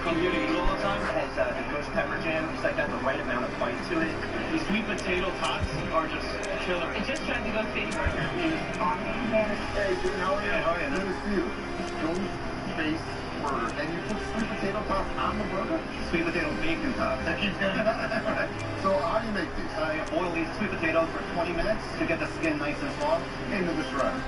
cooking beauty all the time. It has the ghost pepper jam. It's like got the right amount of bite to it. The sweet potato tots are just killer. I just tried the ghost baby burger. It was awesome. Hey, dude, how are you? How are you? Good to see you. Ghost face burger. And you put sweet potato tots on the burger? Sweet potato bacon tots. That keeps getting right. So how do you make these? I boil these sweet potatoes for 20 minutes to get the skin nice and soft. Into the shred.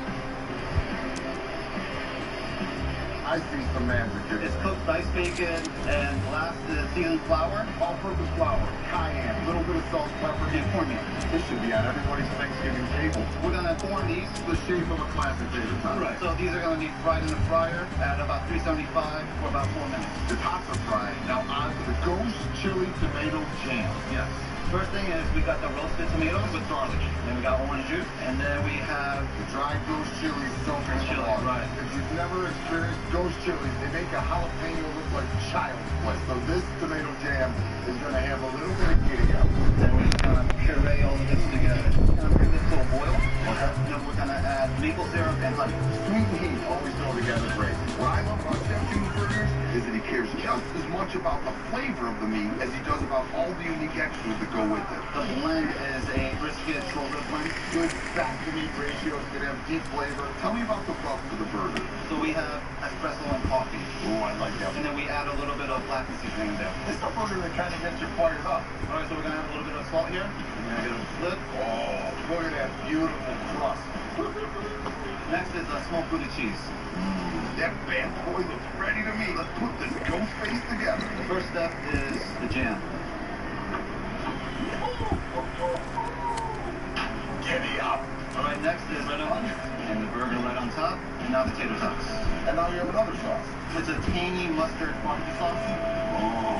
I see some magic here. It's cooked nice bacon and last is seasoned flour. All-purpose flour, cayenne, a little bit of salt, pepper, And cornmeal. This should be on everybody's Thanksgiving table. We're gonna form these. The shape of a classic tater tot. Right. So these are gonna be fried in the fryer at about 375 for about 4 minutes. The tots are fried. Now on to the ghost chili tomato jam. Yes. First thing is we got the roasted tomatoes with garlic. Then we got orange juice. And then we have The dried ghost chili soaked in Chili, water. right. If you've never experienced ghost chilies, they make a jalapeno look like child's play. So this tomato jam is going to have a little bit of giddy up. then we're just gonna puree all of this together. We're gonna bring this to a boil. Okay. Then we're gonna add maple syrup and honey. Sweet and heat always go together great. What I love about Chef June's Burgers is that he cares just as much about the flavor of the meat as he does about all the unique extras that go with it. The blend is a brisket short rib blend. Good fat to meat ratio, it's going to have deep flavor. Tell me about the buff for the burger. So we have espresso and coffee. Oh, I like that And one. then we add a little bit of blackened seasoning in there. It's a burger that kind of gets you fired up. All right, so we're gonna have a little bit of salt here. We're gonna get a flip. Oh, look at that beautiful crust. Next is smoked Gouda cheese. That bad boy looks ready to me. Let's put this ghost face together. The first step is the jam. Giddy up. All right, next is red onion and the burger right on top. And now the tater tots. And now you have another sauce. It's a tangy mustard barbecue sauce. Oh,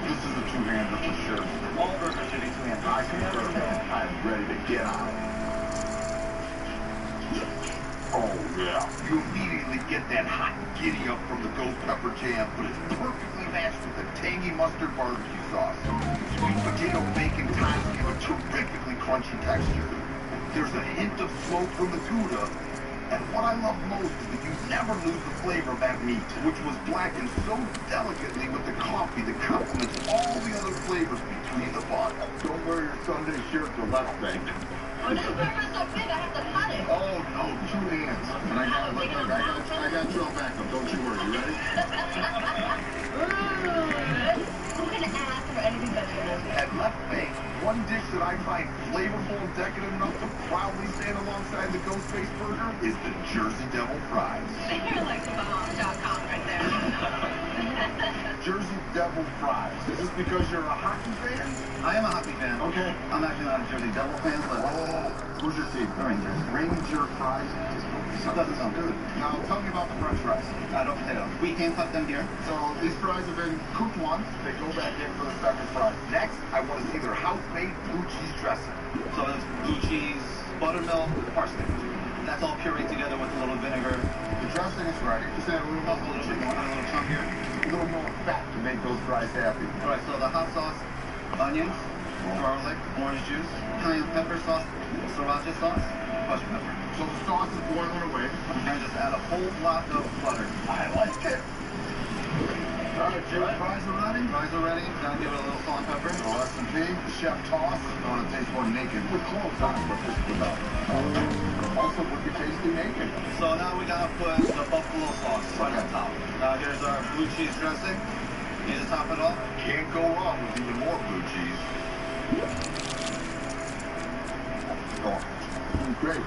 this is a two-hander for sure. All burgers should be two-handed. I concur, man. I'm ready to get on it. Oh, yeah. You immediately get that hot giddy up from the ghost pepper jam, but it's perfectly matched with the tangy mustard barbecue sauce. Sweet potato bacon tots give a terrifically crunchy texture. There's a hint of smoke from the tuna, and what I love most is that you never lose the flavor of that meat, which was blackened so delicately with the coffee that complements all the other flavors between the bun. Don't wear your Sunday shirt to left bank. Oh, this burger's so big, I have to cut it. Oh no, 2 hands. And I got you all back up. Don't you worry. You ready? Who can ask for anything better than this? At Left Bank, one dish that I find flavorful and decadent enough to proudly stand alongside the Ghost Face Burger is the Jersey Devil Fries. You're like the Bahamas.com right there. Jersey Devil Fries. Is this because you're a hockey fan? I am a hockey fan. Okay. I'm actually not a Jersey Devil fan, but Oh, who's your team? the Rangers. Ranger Fries. Doesn't sound good. Now tell me about the French fries. I don't potato. We hand cut them here. So these fries have been cooked once. They go back in for the second fry. Next, I want to see their house-made blue cheese dressing. So it's blue cheese, buttermilk, parsnip. That's all pureed together with a little vinegar. The dressing is ready. Just add a little more blue cheese. A little chunk here. A little more fat to make those fries happy. All right, so the hot sauce, onions, garlic, orange juice, cayenne pepper sauce, sriracha sauce, crushed pepper. So the sauce is boiling away. And just add a whole lot of butter. I like it. All right, Jim, fries are ready. Fries are ready. Gonna give it a little salt and pepper. Oh, S&P, the chef toss. I want to taste one naked with clothes on, but this without. Also, would you taste it naked? So now we gotta put the buffalo sauce right on top. Now here's our blue cheese dressing. You just top it off. Can't go wrong with even more blue cheese. Oh, great.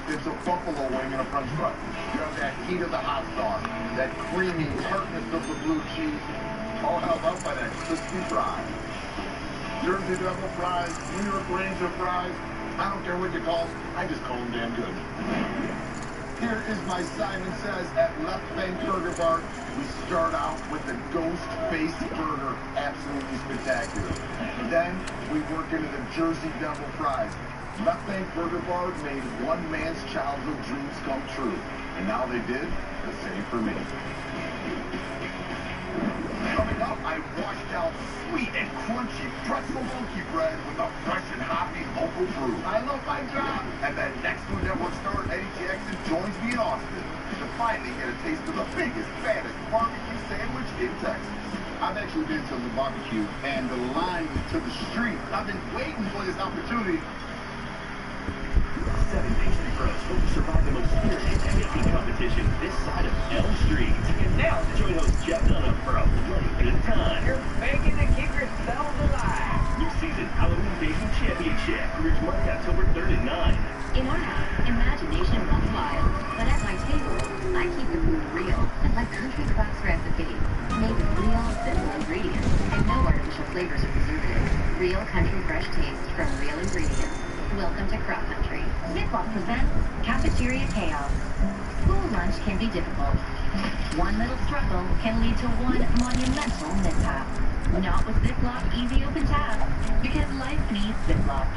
It's a buffalo wing and a french fry. You have that heat of the hot sauce, that creamy tartness of the blue cheese, all held up by that crispy fry. Jersey Devil fries, New York Ranger fries, I don't care what you call them, I just call them damn good. Here is my Simon Says at Left Bank Burger Bar. We start out with the Ghost Face Burger, absolutely spectacular. Then we work into the Jersey Devil fries. Left Bank Burger Bar made one man's childhood dreams come true. And now they did the same for me. Coming up, I washed out sweet and crunchy pretzel monkey bread with a fresh and hoppy local brew. I love my job. And then next to Network star Eddie Jackson joins me in Austin to finally get a taste of the biggest, fattest barbecue sandwich in Texas. I've actually been to the barbecue, and the line to the street. I've been waiting for this opportunity. 7 pastry pros hope to survive the most spirited baking competition this side of Elm Street. And now, join host Jeff Dunham for a bloody good time. You're baking to keep yourselves alive. New season Halloween Baking Championship. Reach Monday, October 3rd at 9. In our house, imagination runs wild, but at my table, I keep the food real. My country cross recipe, made with real, simple ingredients and no artificial flavors or preservatives. Real country fresh taste from real ingredients. Welcome to Crock Country. Ziploc presents Cafeteria Chaos. School lunch can be difficult. One little struggle can lead to one monumental mishap. Not with Ziploc Easy Open Tab, because life needs Ziploc.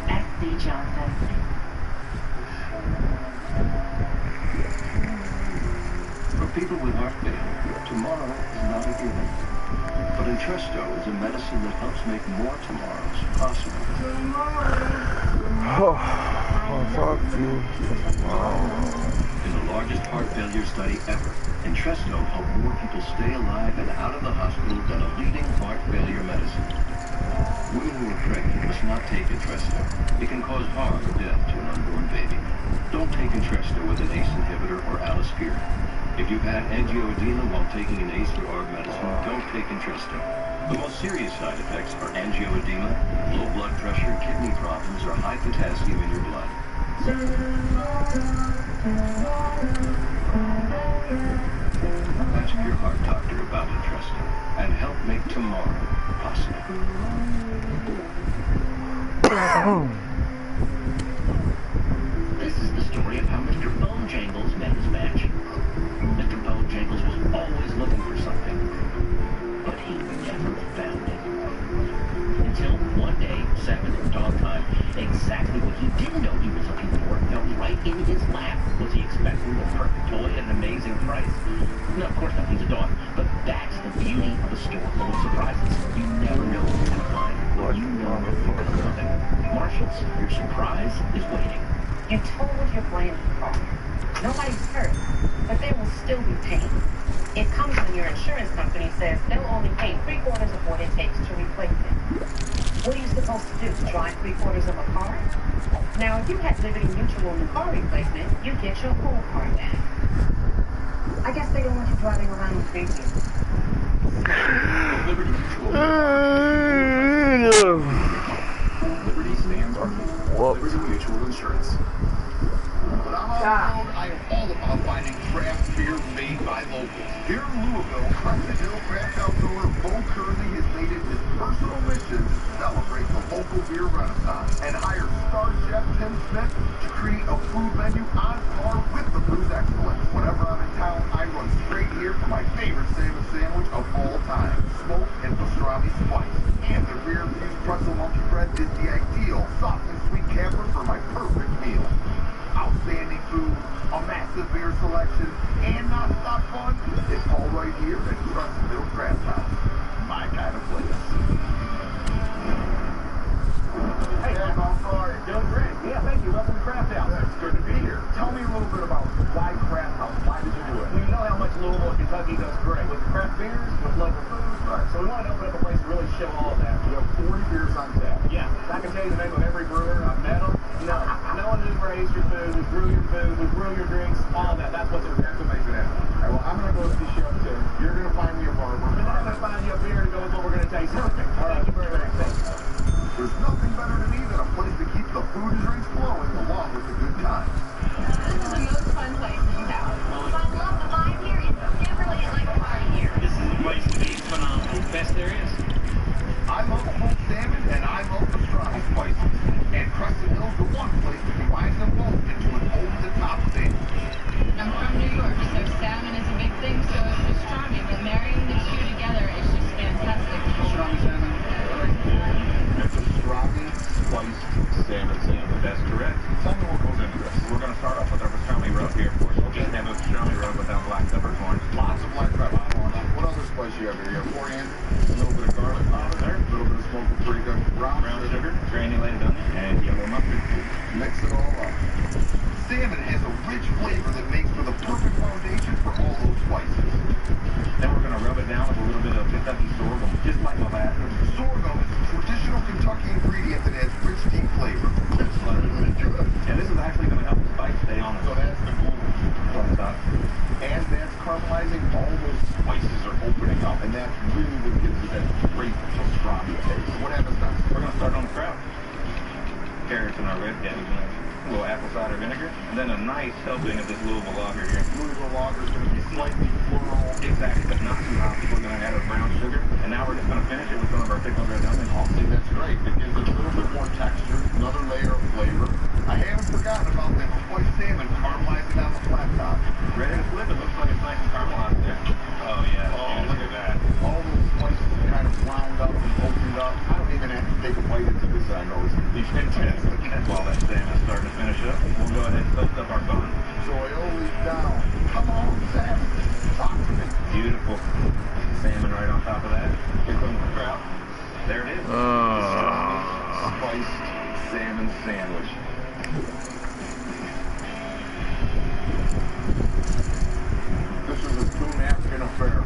S.C. Johnson. For people with heart failure, tomorrow is not a given. But Entresto is a medicine that helps make more tomorrows possible. Fuck you. In the largest heart failure study ever, Entresto helped more people stay alive and out of the hospital than a leading heart failure medicine. Women who are pregnant must not take Entresto. It can cause harm or death to an unborn baby. Don't take Entresto with an ACE inhibitor or aliskiren. If you've had angioedema while taking an ACE or ARB medicine, don't take Entresto. The most serious side effects are angioedema, low blood pressure, kidney problems, or high potassium in your blood. Ask your heart doctor about Entresto and help make tomorrow possible. This is the story of how Mr. Bojangles met his match. Mr. Bojangles was always looking for something, but he never found it. Until one day, 7 in dog time, exactly what he didn't know he was looking for fell right in his lap. Was he expecting the perfect toy at an amazing price? No, of course not, he's a dog, but that's the beauty of a store full of surprises. You never know what you're going to find. You know you're coming. Marshalls, your surprise is waiting. You totaled your brand new car. Nobody's hurt, but there will still be pain. It comes when your insurance company says they'll only pay 3/4 of what it takes to replace it. What are you supposed to do? Drive 3/4 of a car? Now, if you had Liberty Mutual new car replacement, you get your whole car back. I guess they don't want you driving around with babies. Liberty Mutual. Liberty stands for Liberty Mutual Insurance. But I'm on the road, I am all about finding craft beer made by locals. Here in Louisville, Crescent Hill Craft Outdoor Bo Kearney has made it his personal mission to celebrate the local beer renaissance and hire star chef Tim Smith to create a food menu on par with the brew's excellence. Whenever I'm in town, I run straight here for my favorite salmon sandwich of all time, smoked and pastrami spice. And the rear-fused pretzel monkey bread is the ideal soft and sweet capper for my perfect meal. Outstanding food, a massive beer selection, and non-stop fun. It's all right here at Crescentville Craft House. My kind of place. Hey, I'm sorry. Doing great. Yeah, thank you. Welcome to Craft House. It's good to be here. Tell me a little bit about why Craft House. Why did you do it? We know how much Louisville, Kentucky does great with craft beers, with local food. Right. So we wanted to open up a place to really show all of that. We have 40 beers on tap. Yeah, I can tell you the name of every brewer. I've met them. No one who raised your food, who brew your food, who brew your drinks, all that. That's what's important. That's amazing. All right, well, I'm going to go see Chef Tim. You're going to find me a barber. And then I'm going to find you a beer to go with what we're going to taste. Perfect. All right. Thank you very much. Thanks. There's nothing better to me than a place to keep the food and drinks flowing along with the good times. This is the most fun place in town. I love the vibe here. It's really like a party here. This is the place to be. Phenomenal. Best there is. I love smoked salmon and I love pastrami spices. And Crescent Hill's the one place that combines them both into an over-the-top thing. I'm from New York, so salmon is a big thing, so is pastrami. But marrying the two together is just fantastic. Pastrami spice you have here? You have coriander, a little bit of garlic powder there, a little bit of smoked paprika, brown sugar, granulated onion, and yellow mustard. mix it all up. Salmon has a rich flavor that makes for the perfect foundation for all those spices. Then we're going to rub it down with a little bit of Kentucky sorghum, just like molasses. Sorghum is a traditional Kentucky ingredient that has rich, deep flavor. And this is actually going to help the spice stay on it. So that's the glue. On top. As that's caramelizing, all those spices are opening up, and that's really what gives it that great pastrami taste. What happens next? We're going to start on the kraut. Carrots in our red cabbage, a little apple cider vinegar, and then a nice helping of this Louisville lager here. Louisville lager is going to be slightly floral. Exactly, but not too hot. We're going to add our brown sugar, and now we're just going to finish it with some of our pickled red onions. Oh, see, that's great. It gives it a little bit more texture, another layer of flavor. I haven't forgotten about that spiced salmon caramelizing on the flat top. Ready to flip it. Looks like it's nice and caramelized there. Oh, yeah. Oh, look at that. All those spices kind of wound up and opened up. I don't even have to take a bite into this. I know it's going to be fantastic. While that salmon's starting to finish up, we'll go ahead and toast up our bun. So aioli down. Come on, salmon. Talk to me. Beautiful. Salmon right on top of that. Here comes the kraut. There it is. Spiced salmon sandwich. This is a two-napkin affair.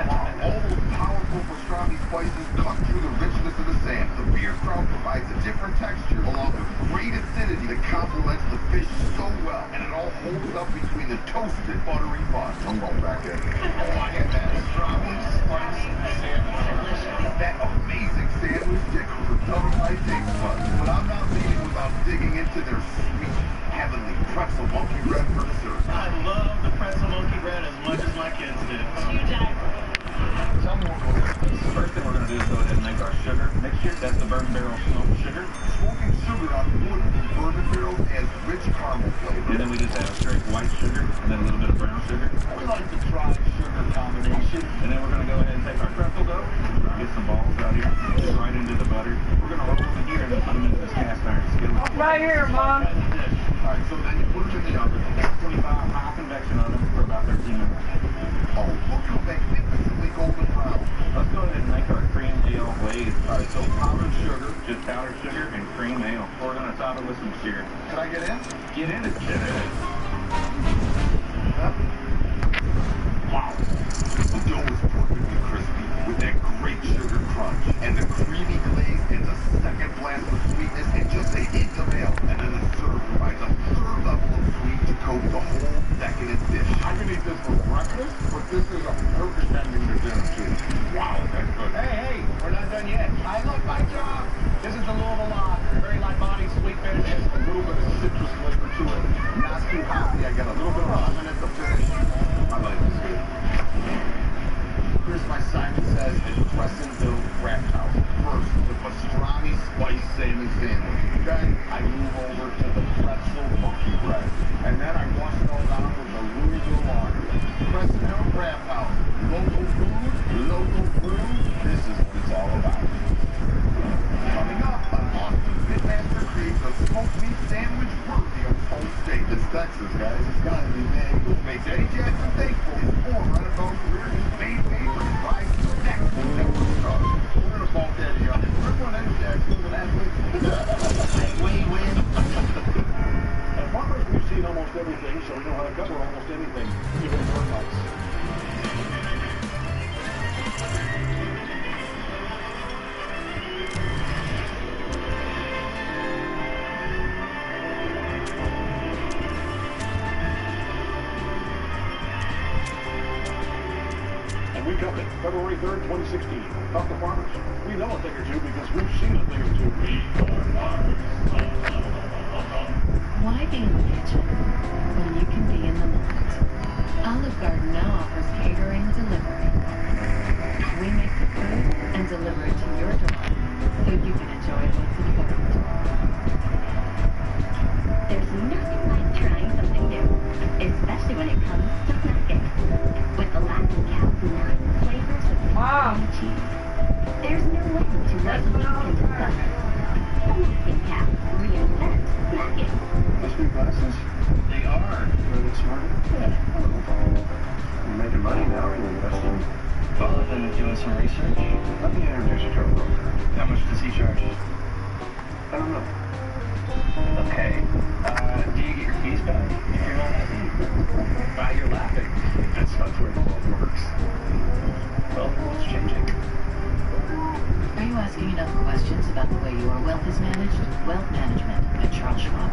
All those powerful pastrami spices cut through the richness of the salmon. The beer kraut provides a different texture, along with great acidity that complements the fish so well, and it all holds up between the toasted, buttery bun. I'm going back in. Oh, I had that pastrami spiced salmon sandwich. That amazing sandwich tickles the tongue of my taste buds. But I'm not leaving without digging into their sweet, heavenly pretzel monkey bread for dessert. I love the pretzel monkey bread as much as my kids do. Huge diaper. Tell me what goes into this. First thing we're going to do is go ahead and make our sugar mixture. That's the bourbon barrel smoked sugar. Smoking sugar on wood in bourbon barrels adds rich caramel flavor. And then we just add straight white sugar and then a little bit of brown sugar. We like to try sugar combination. And then we're going to go ahead and take our pretzel dough, get some balls out here, just right into the butter. We're going to roll them here and then put them into this cast iron skillet. Right here, Mom. All right, so then you put them in the oven. 25 high convection oven for about 13 minutes. Oh, look how magnificently golden brown. Let's go ahead and make our cream ale glaze. All right, so powdered sugar. Just powdered sugar and cream ale. We're going to top it with some syrup. Can I get in? Get in it. Get in it. Huh? Wow. The dough is perfectly crispy with that great sugar crunch. And the creamy glaze adds a second blast of sweetness and just a hint of ale. And then the syrup provides a third level of sweet to coat the whole decadent dish. I can eat this for breakfast, but this is a perfect ending to dinner too. Wow, that's good. Hey, we're not done yet. I love my job. This is the Louisville lager. Very light body, sweet finish. A little bit of citrus flavor to it. Not too hoppy. I got a little bit of lemon at the finish. I like this good. Here's my Simon Says at Crescentville Craft House. First, the pastrami spiced salmon sandwich. Then I move over to the pretzel monkey bread. And then I wash it all down with the Louisville lager. Crescentville Craft House. Local food, local brew. This is what it's all about. Coming up, an Austin Pitmaster creates a smoked meat sandwich worthy of Polk State. It's Texas, guys. It's gotta be made. Makes Eddie Jackson thankful. His former NFL career has made papers by next network star. We're gonna bulk Eddie up. Remember when Eddie Jackson was an athlete? Win. At Farmers, we've seen almost everything, so we know how to cover almost anything, even workouts. We covered it February 3rd, 2016. Talk to Farmers. We know a thing or two because we've seen a thing or two. We are farmers. Why be in the kitchen when you can be in the moment? Olive Garden now offers catering and delivery. We make the food and deliver it to your door so you can enjoy what's important. There's nothing like trying something new, especially when it comes to nuggets. With the Latin Cow nut flavors of cream cheese, there's no way to let you into something. The Latin Cow reinvent nuggets. Must be glasses. They are. A little smarter. Yeah. You making money now, or are you investing? Well, I've been doing some research. Let me introduce you to a broker. How much does he charge? I don't know. Okay. Do you get your fees back if you're not happy? Ah, you're laughing. That's not the way the world works. Well, it's changing. Are you asking enough questions about the way your wealth is managed? Wealth Management at Charles Schwab.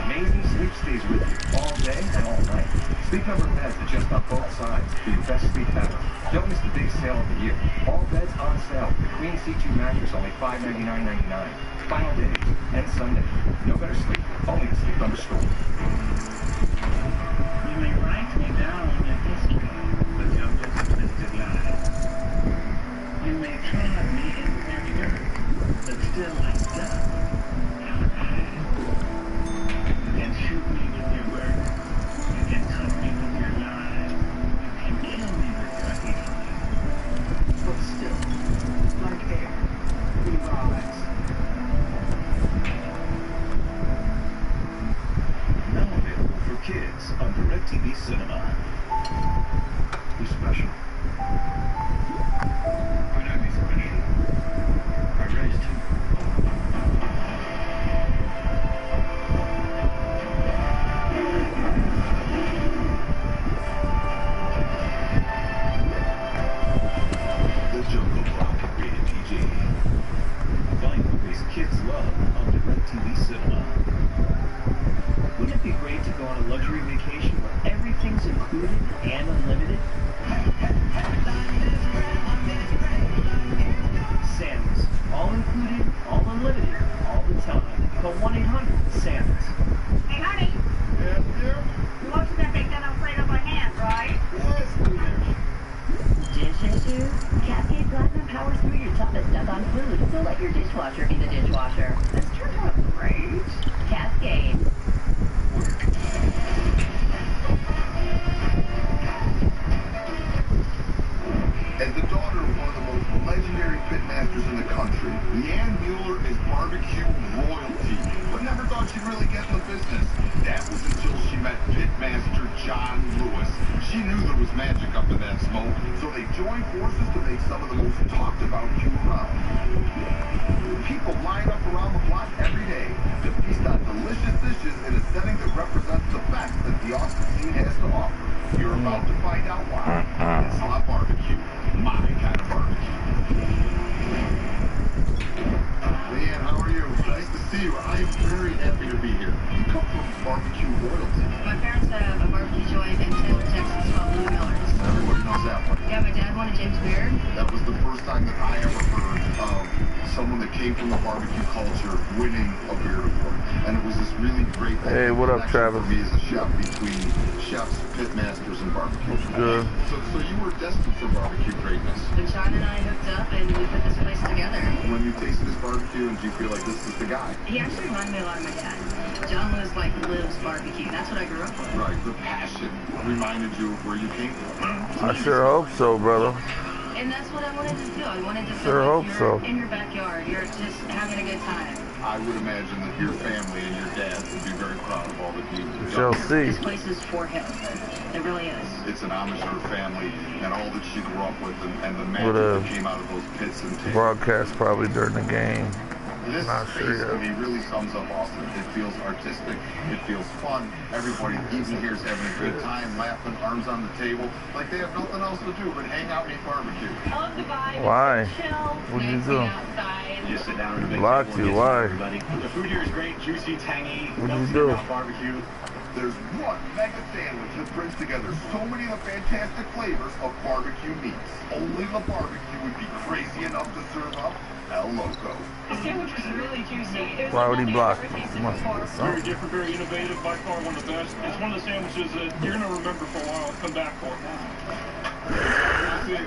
Amazing sleep stays with you all day and all night. Sleep Number beds adjust on both sides for your best sleep ever. Don't miss the big sale of the year. All beds on sale. The Queen C2 mattress only $599.99. Final days and Sunday. No better sleep. Only at Sleep Number store. You may write me down in history, but you're just a twisted lie. You may trod me in very earth, but still like dust. You can shoot me with your words. You can cut me with your lies. You can kill me with your hatred. But still, like air, we rise. Now available for kids on DirecTV Cinema. Who's special? Why not be special? I raised him. The Jungle Book, rated PG. Find movies kids love on DirecTV Cinema. Wouldn't it be great to go on a luxury vacation where everything's included and unlimited? Sam's. All included, all unlimited, all the time. Call 1-800-SAMS. Hey, honey, Yes, dear? you watched that big dinner Alfredo by hand, right? Yes, dear. Dish issues? Cascade Platinum powers through your toughest stuff on food. So let your dishwasher be the dishwasher. This turned out great. Cascade. As the daughter of one of the most legendary pitmasters in the country, Leanne Mueller is barbecue royalty, but never thought she'd really get in the business. That was until she met pitmaster John Lewis. She knew there was magic up in that smoke, so they joined forces to make some of the most talked about cue around. People line up around the block every day to feast on delicious dishes in a setting that represents the best that the Austin scene has to offer. You're about to find out why. It's not barbecue. My kind of barbecue. Leanne, how are you? Nice to see you. I am very happy to be here. You come from barbecue royalty. My parents have a barbecue joint in Taylor, Texas called Blue Millers. Everybody knows that one. Yeah, my dad wanted James Beard. That was the first time that I ever heard of someone that came from the barbecue culture winning a beard award. And it was this really great Hey, what up, connection Travis? for me as a chef between chefs, pitmasters, and barbecue. Good. So you were destined for barbecue greatness. And John and I hooked up and we put this place together. When you tasted his barbecue, and do you feel like this is the guy? He actually reminded me a lot of my dad. John was like lives barbecue. That's what I grew up with. Right, the passion reminded you of where you came from. I sure hope so, brother. And that's what I wanted to do. I wanted to Sure feel hope like so. you're in your backyard. You're just having a good time. I would imagine that your family and your dad would be very proud of all that you've We done. shall see. This place is for him. It really is. It's an homage to her family and all that she grew up with and the magic With a that came out of those pits and tables. Broadcast probably during the game. This Not space, sure yet. I mean, really sums up Austin. It feels artistic. It feels fun. Everybody even here is having a good time, laughing, arms on the table, like they have nothing else to do but hang out and eat barbecue. I love the vibe. Why? It's chill. What'd you Nice do? being outside. You just sit down at a big Blocked table and you, get to know why? everybody. The food here is great, juicy, tangy. What'd Love you sitting do? down barbecue. There's one mega sandwich that brings together so many of the fantastic flavors of barbecue meats. Only the barbecue would be crazy enough to serve up El Loco. The sandwich was really juicy. It was Why would he nothing block I've ever you? tasted Must be before. something. Very different, very innovative, by far one of the best. It's one of the sandwiches that you're going to remember for a while and come back for.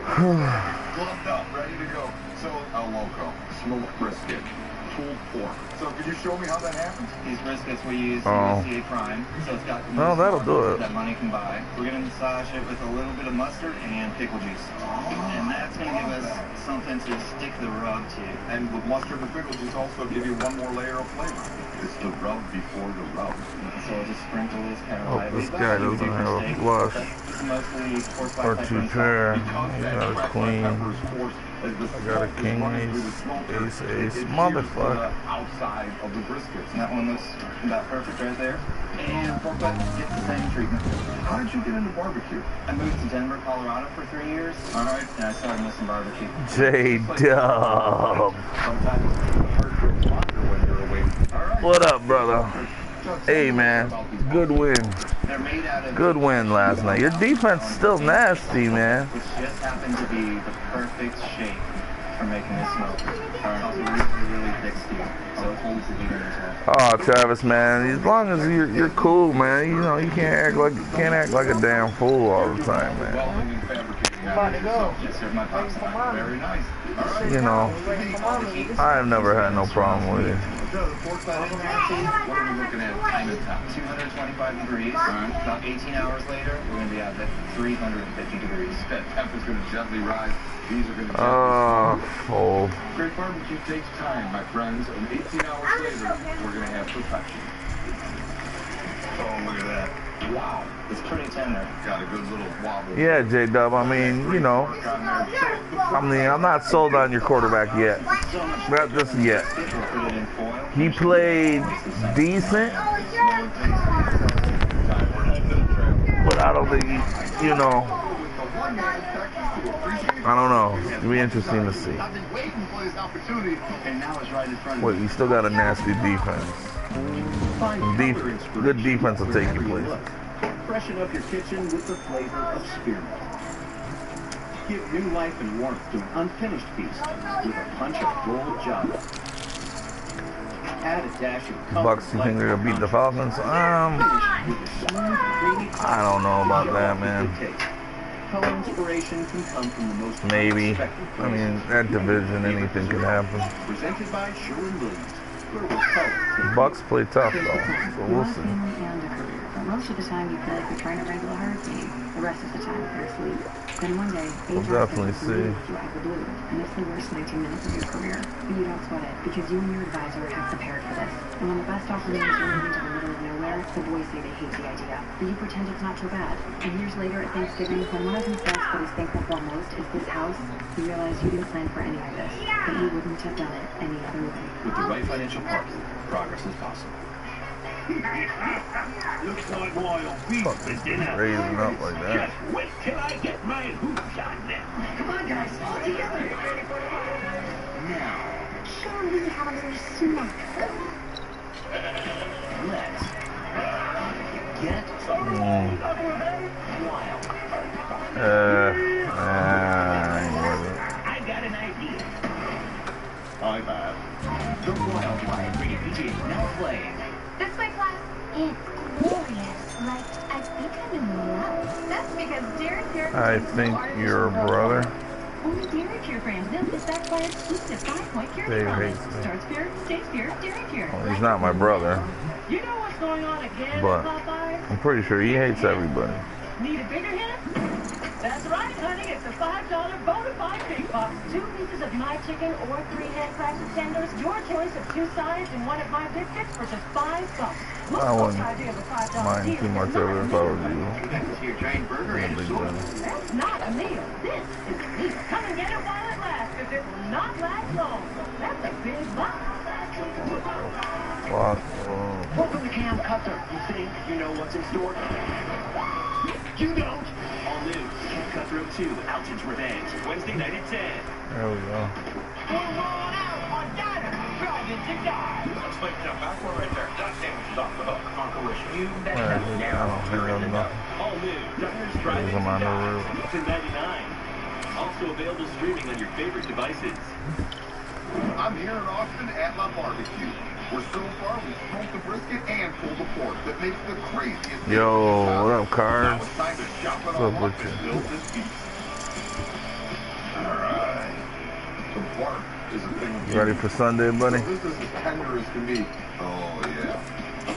Gloved up, ready to go. So El Loco. traditional brisket, pulled pork. So could you show me how that happens? These briskets we use Oh. USDA Prime, so it's got the No, most that'll do marbles it. that money can buy. We're gonna massage it with a little bit of mustard and pickle juice, and that's gonna give us something to stick the rub to. And with mustard and pickle juice also give you one more layer of flavor. It's the rub before the rub. So we'll just sprinkle this kind of Hope lightly. this guy doesn't have a flush This is mostly pork by or pepper two and salt. pair. Because You that got a cracked queen. pepper is forced as the I got a smoke is king, running ace, through the smoker, ace, it ace. adheres Motherfucker. to the outside of the brisket. And that one looks about perfect right there. And pork butt gets the same treatment. How did you get into barbecue? I moved to Denver, Colorado for 3 years. All right. And I started missing barbecue. J-Dub. Sometimes it's hard to respond when you're away. All right. What up, brother? Hey, man. Good win. They're made out of Good win last night. Your defense still nasty, man. which just happened to be the perfect shape for making this smoke. It's also really thick steel, so it holds the heat in as well. Oh, Travis, man. As long as you're cool, man. You know you can't act like a damn fool all the time, man. Welding and fabricating. Yes, sir, my pops. Very nice. All right. You know, I've never had no problem with it. So the pork butt in there, too. What are we looking at? Time and top. 225 degrees. About 18 hours later, we're going to be at 350 degrees. That temp is going to gently rise. These are going to gently Oh, fold. Great barbecue takes time, my friends, and 18 hours later, we're going to have perfection. Oh, look at that. Wow, it's pretty tender. Got a good little wobble. Yeah, J-Dub. I mean, you know, I'm not sold on your quarterback yet. Not just yet. We'll put it in foil. He played decent, but I don't think he, you know, I don't know. It'll be interesting to see. I've been waiting for this opportunity, and now it's right in front of me. Wait, you still got a nasty defense. Good defense will take your place. Freshen up your kitchen with the flavor of spearmint. Give new life and warmth to an unfinished feast with a punch of gold java. Add a dash of color. Bucks, you think they're gonna beat the Falcons? Finish with a smooth, creamy I don't know about that, man. Color inspiration can come from the most Maybe. unexpected I mean, places. that division, anything can happen. Presented by Sherwin-Williams, where will color take Bucks play tough though, so we'll see. Family and a career. But most of the time you feel like you're trying to wrangle a hurricane. The rest of the time you're asleep. Then one day, We'll HR definitely says see. you have the blues, and it's the worst 19 minutes of your career. But you don't sweat it, because you and your advisor have prepared for this. And when the best offer moves you into the middle of nowhere, the boys say they hate the idea. But you pretend it's not so bad. And years later at Thanksgiving, when one of them says what he's thankful for most is this house, you realize you didn't plan for any of this. But you wouldn't have done it any other way. With the right financial partner, progress is possible. Looks like wild beef is dinner. Raising up like that. Just wait till I get my hooves on them. Come on, guys. Together. Now, Shall we have a little snack? let's get Mm. wild. I ain't with it. I got an idea. I've had. The Wild Ride is now playing. This way, class. It's glorious. Like, I think I'm in love. That's because Derek here. I think you're a brother. Only Derek here friends. This is backed by exclusive 5-point Dave purity promise. hates me. Starts here, stays here, Derek here. Well, he's not my brother, You know what's going on again, but Popeye? I'm pretty sure he hates everybody. Need a bigger hit? That's right, honey. It's a $5 Bonafide Big Box. 2 pieces of my chicken or 3 hand-crafted tenders. Your choice of 2 sides and 1 of my biscuits for just $5. I wouldn't mind too much of it if I was you. That's your giant burger Yeah, and big sauce. time. That's not a meal. This is a meal. Come and get it while it lasts, because it will not last long. That's a big box. Fuck. Welcome to Camp Cutler. You think you know what's in store? You don't. All new. Camp Cutthroat 2, Alton's Revenge. Wednesday night at 10. There we go. Looks like the back one right there. That sandwich is off the hook. Uncle Wish, you bet Where is that it? I now don't you're hear in the know. nothing. All new. Diners, There's Drive-Ins, them on and the Dives. roof. $10.99. Also available streaming on your favorite devices. I'm here in Austin at La Barbecue, where so far we've smoked the brisket and pulled the pork that makes the craziest. Yo, what up, Now Cards? it's time to chop it What's all up up with and you? build this beef. All right. The bark is a thing of You ready for Sunday, buddy? So this is as tender as can be. Oh, yeah.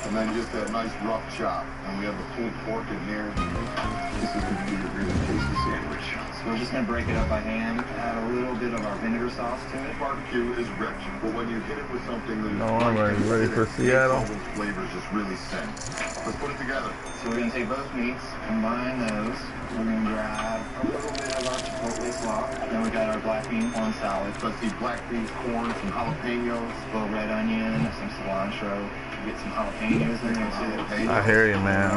And then just that nice rough chop. And we have the pulled pork in here. This is going to be a really tasty sandwich. So we're just going to break it up by hand, add a little bit of our vinegar sauce to it. Barbecue is rich, but when you hit it with something that is No, I'm ready for Seattle. all those flavors just really sing. Let's put it together. So we're going to take both meats, combine those. We're going to grab a little bit of our chipotle slaw. Then we got our black bean corn salad. Let's see, black beans, corn, some jalapenos. A little red onion, some cilantro. Get some jalapenos in there too. I hear you, man.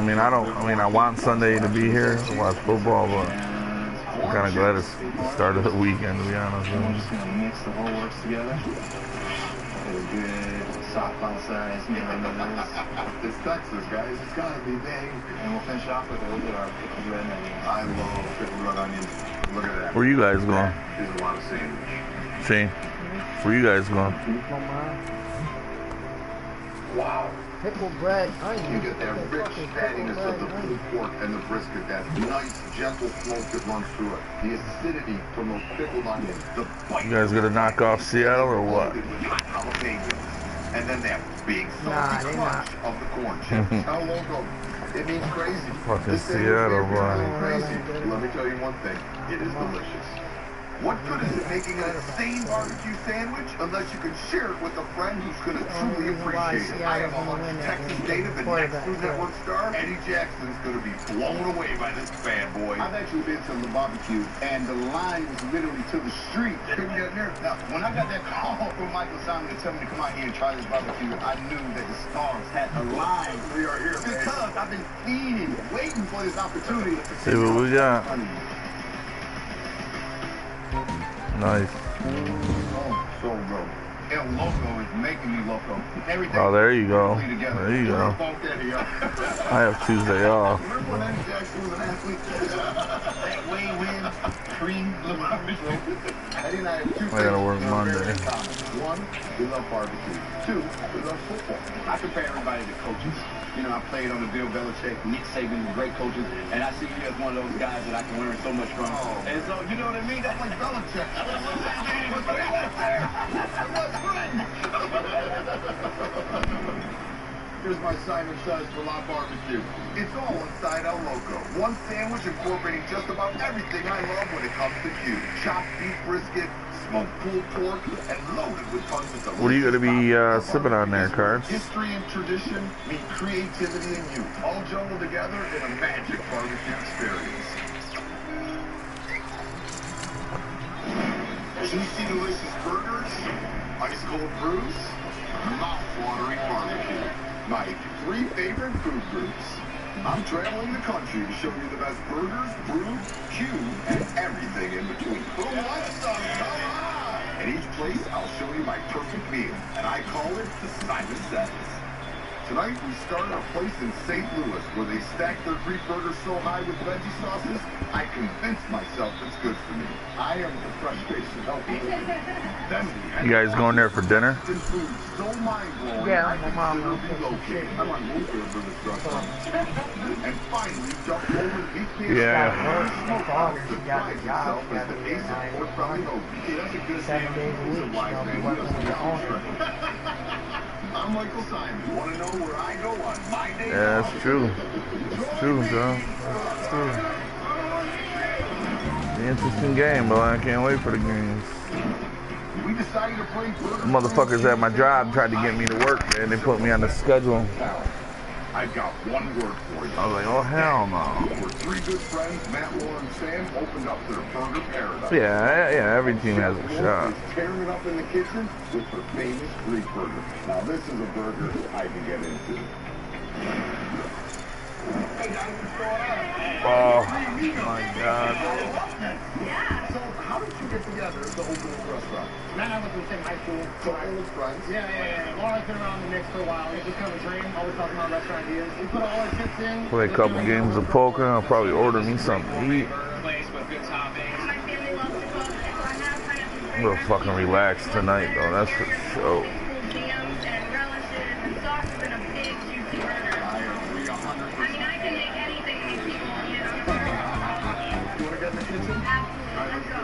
I want Sunday to be here to watch football, but I'm kind of glad it's the start of the weekend, to be honest with We're you. just going to mix the whole works together. Get a good softball-sized mayonnaise. It's Texas, guys. It's got to be big. And we'll finish off with a little bit of our pickled red onions. I love pickled red onions. Look at that. Where you guys going? That is a lot of sandwich. Shane, where you guys going? Wow. Pickled bread, onion. You get that rich fattiness of the pulled pork and the brisket, that nice, gentle smoke that runs through it. The acidity from those pickled onions, the bite. You guys gonna knock off Seattle or what? With hot jalapenos. And then that big salty crunch of the corn chips. How local. It means crazy. Fucking This thing Seattle, is really boy. crazy. Let me tell you one thing. It is delicious. What good is it making an insane barbecue sandwich unless you can share it with a friend who's going to truly appreciate it? I am a Texas native and next Food Network star. Eddie Jackson's going to be blown away by this bad boy. I've actually been to the barbecue, and the line was literally to the street. Couldn't get near. Now, when I got that call from Michael Simon to tell me to come out here and try this barbecue, I knew that the stars had aligned. We are here, man. Because I've been feeding, waiting for this opportunity. See what we got. Oh, Nice. so good. El Loco is making me loco. Everything Oh, there you go. together. There you go. Funk Eddie up. I have Tuesday off. Remember when Eddie Jackson was an athlete? That way win, cream, Eddie and I have two I gotta work things that are very Monday. common. One, we love barbecue. Two, we love football. I compare everybody to coaches. You know, I played on the Bill Belichick, Nick Saban, great coaches, and I see you as one of those guys that I can learn so much from. Oh. And so, you know what I mean? That's like Belichick. Here's my Simon Says for La Barbecue. It's all inside El Loco. One sandwich incorporating just about everything I love when it comes to Q. Chopped beef brisket, smoked pulled pork, and loaded with tons of delicious What are you gonna be sipping on there, Cards? History and tradition meet creativity and youth, all jumbled together in a magic barbecue experience. Juicy, delicious burgers, ice cold brews, mouth-watering barbecue. My three favorite food groups. I'm traveling the country to show you the best burgers, brews, Q, and everything in between. For what, son? Come on! At each place, I'll show you my perfect meal, and I call it the Simon Says. Tonight, we start a place in St. Louis where they stack their Greek burgers so high with veggie sauces, I convinced myself it's good for me. I am the frustration helper. Then we You guys going there for dinner? food so mind-blowing, Yeah, I my mom consider knows. relocating. I'm on Woodfield for this restaurant. And finally, jump home with beef pizza. Yeah. Surprise yourself as the ace of pork belly hoagie. Yeah, that's a good 7 days a week. They'll be working with their owner. I'm Michael Simon. You want to know where I go on my day Yeah, off? that's true. It's true, John. It's true. It's an interesting game, but I can't wait for the games. We decided to bring burgers. Motherfuckers at my job tried to get me to work, man. They put me on the schedule. I've got one word for you. I was like, oh, hell no. Where three good friends, Matt, Lauren, and Sam, opened up their burger paradise. Yeah, every team has a shot. Is tearing it up in the kitchen with her famous Greek burger. Now, this is a burger I can get into. Oh, my God. So, how did you get together to open this restaurant? Matt and I went to the same high school. So, old friends. Yeah. Laura's been around the mix for a while. It's just kind of a dream. Always talking about restaurant ideas. We put all our chips in. Play a couple games of poker. I'll probably order me something to eat. Place with good toppings. My family loves to cook, so I have pineapple Real fucking relaxed tonight, though. That's for sure. jams and relishes and sauces and a big juicy burger. I agree 100%. I mean, I can make anything these people, you know. You want to get in the kitchen? Absolutely. Let's go.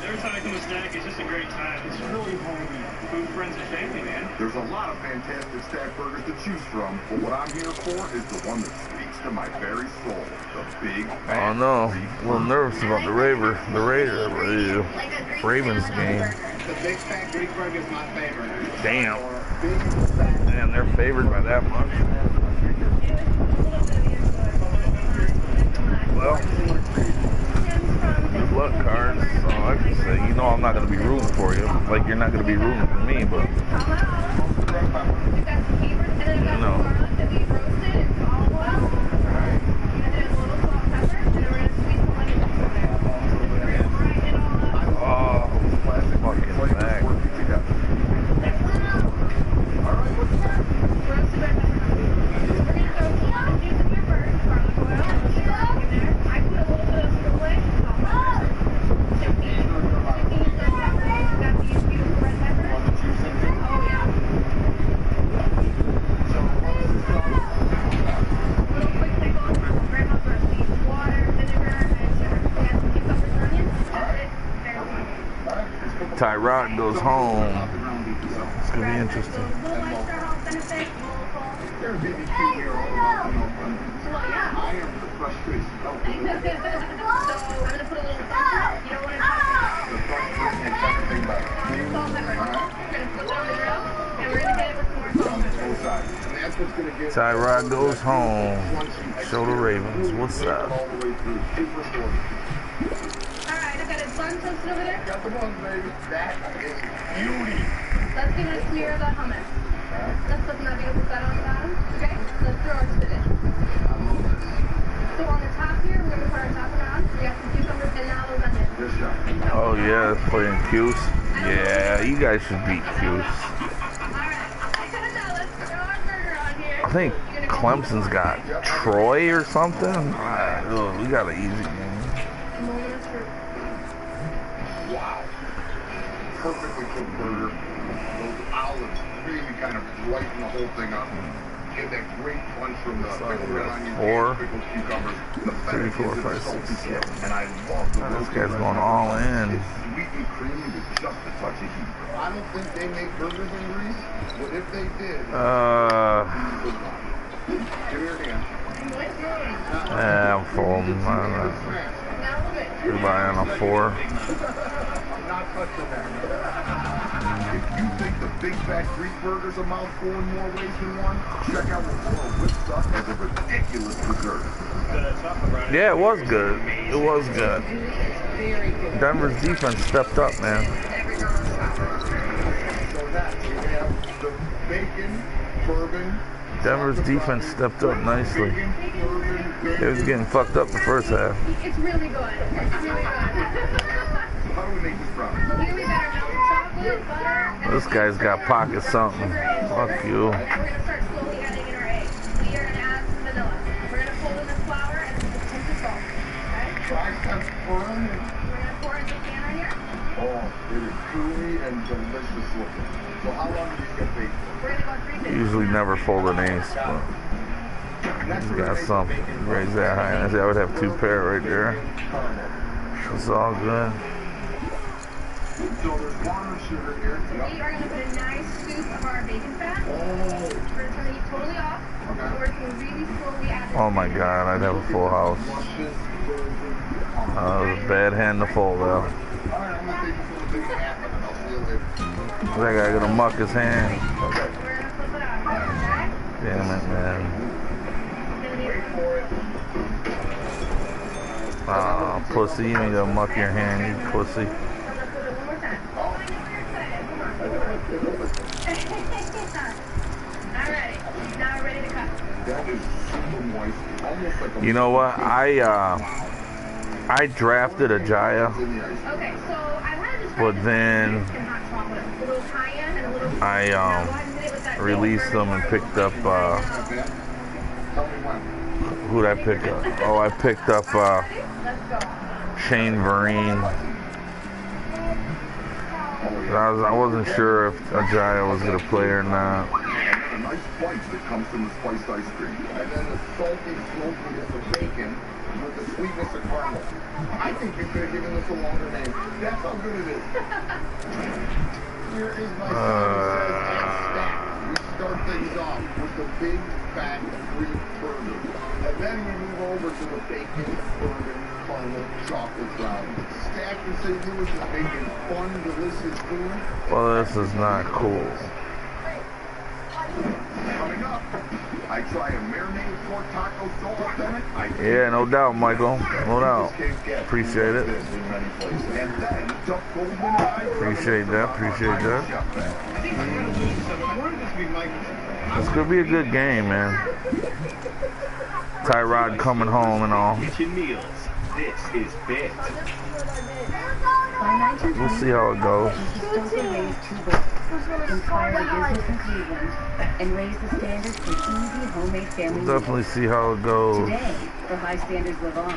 There's from the stack is just a great time. It's really homey. Food, friends, and family, man. There's a lot of fantastic stack burgers to choose from, but what I'm here for is the one that speaks to my very soul. The Big Fat. Oh no, a little nervous about the Ravens game. The Big Fat Greek burger is my favorite. Damn. Man, they're favored by that much. Well, good luck, Cards. So I can say, you know, I'm not going to be rooting for you. Like, you're not going to be rooting for me, but, you know. Oh, fucking back. Tyrod goes home. It's gonna be interesting. Tyrod goes home. Show the Ravens. What's up? Bun toasted over there? Got the buns, baby. That is beauty. Let's give it a smear of the hummus. Let's put that beautiful feta on the bottom. Okay? Let's throw our spinach. So on the top here, we're going to put our topping on. We got some cucumbers and now those onions. Oh yeah, it's playing Cuse. Yeah, you guys should beat Cuse. I think Clemson's got Troy or something. We got an easy game. Wow. Perfectly cooked burger. Those olives really kind of brighten the whole thing up. Get that great punch from the pickled red onions, pickled cucumbers. The feta gives it a salty kick. And I love the This guy's going all in. It's sweet and creamy with just a touch of heat. I don't think they make burgers in Greece, but if they did, give me your hand. Yeah, I'm full. Everybody on a 4. I'm not touching that. If you think the Big Fat Greek burger's a mouthful in more ways than one, check out what Laura whips up as a ridiculous dessert. Yeah, it was good. It was good. Denver's defense stepped up, man. So that you have the bacon, bourbon. Denver's defense stepped up nicely. It was getting fucked up the first half. It's really good. It's really good. How do we make this product? Really better milk chocolate, butter. This guy's got pocket something. Fuck you. We're going to start slowly adding in our eggs. We are going to add some vanilla. We're going to pull in the flour and then the pinch of salt. Okay? Tricep firm. We're going to pour into the can right here. Oh, it is gooey and delicious looking. So how long do these get baked for? We're going to go 3 minutes. Usually never fold an ace, but he's got something. Raise that high. I would have 2 pair right there. It's all good. So there's water and sugar here. We are going to put a nice scoop of our bacon fat. We're going to turn the heat totally off. We're working really slowly at Oh my god, I'd have a full house. That was a bad hand to fold out. That guy gonna muck his hand. Damn it, man. Aw, pussy, you ain't gonna muck your hand, you pussy. You know what? I drafted Ajayi, but then I released them and picked up who'd I pick up? Oh, I picked up Shane Vereen. I wasn't sure if Ajayi was gonna play or not. a nice bite that comes from the spiced ice cream. And then the salty smokiness of bacon with the sweetness of caramel. I think you could have given this a longer name. That's how good it is. Here is my sign that says add snack. We start things off with the big fat Greek burger. And then we move over to the bacon bourbon caramel chocolate brownie. Stack and say Lewis is making fun, delicious food. Well, this is not cool. Coming up, I try a marinated pork taco so authentic. Yeah, no doubt, Michael. No doubt. Appreciate it. Appreciate that. Appreciate that. It's gonna be a good game, man. Tyrod coming home and all. Kitchen meals. This is Bit. We'll see how it goes. Inspire the business in Cleveland and raise the standards for easy homemade family We'll definitely see how it goes. Today, the high standards live on.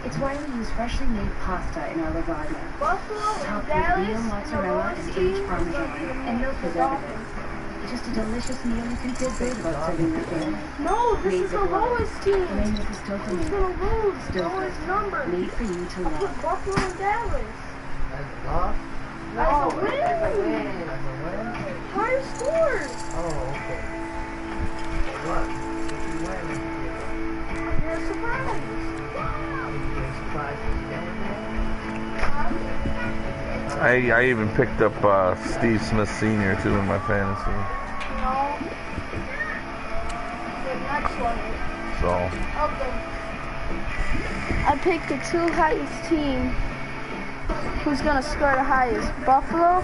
It's why we use freshly made pasta in our lasagna. Topped with real mozzarella and aged parmesan and no preservatives. Just a delicious meal you can feel great about serving your family. No, this is the lowest team. Made with the Stilton. It's gonna lose. The lowest number. Made for you to I put love. Buffalo and Dallas. Lost? That's a win. That's a win. Higher scores. Oh, okay. What? If you win, You're surprised. you're surprised I even picked up Steve Smith Sr. too in my fantasy. No. The next one. So Okay. I picked the two highest team. Who's gonna score the highest? Buffalo,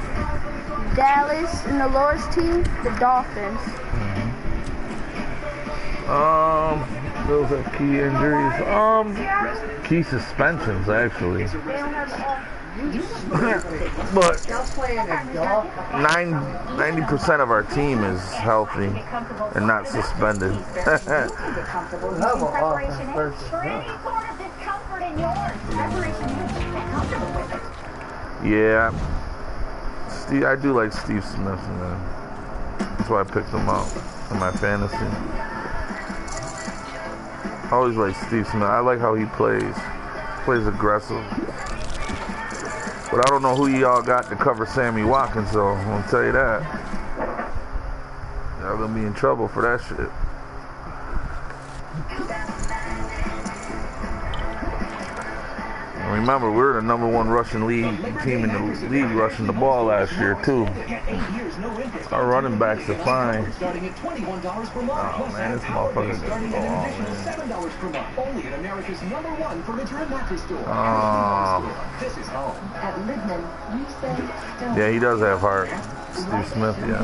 Dallas, and the lowest team, the Dolphins. those are key injuries. Key suspensions actually. They don't have all. But 90% of our team is healthy and not suspended. Yeah, Steve, I do like Steve Smith, man. That's why I picked him up in my fantasy. I always like Steve Smith. I like how he plays. Plays aggressive. But I don't know who y'all got to cover Sammy Watkins, so I'm gonna tell you that. Y'all gonna be in trouble for that shit. And remember, we were the #1 rushing league team in the league rushing the ball last year too. Our running backs are fine. Oh man, this motherfucker's gonna go on, man. Yeah, he does have heart. Steve Smith, yeah.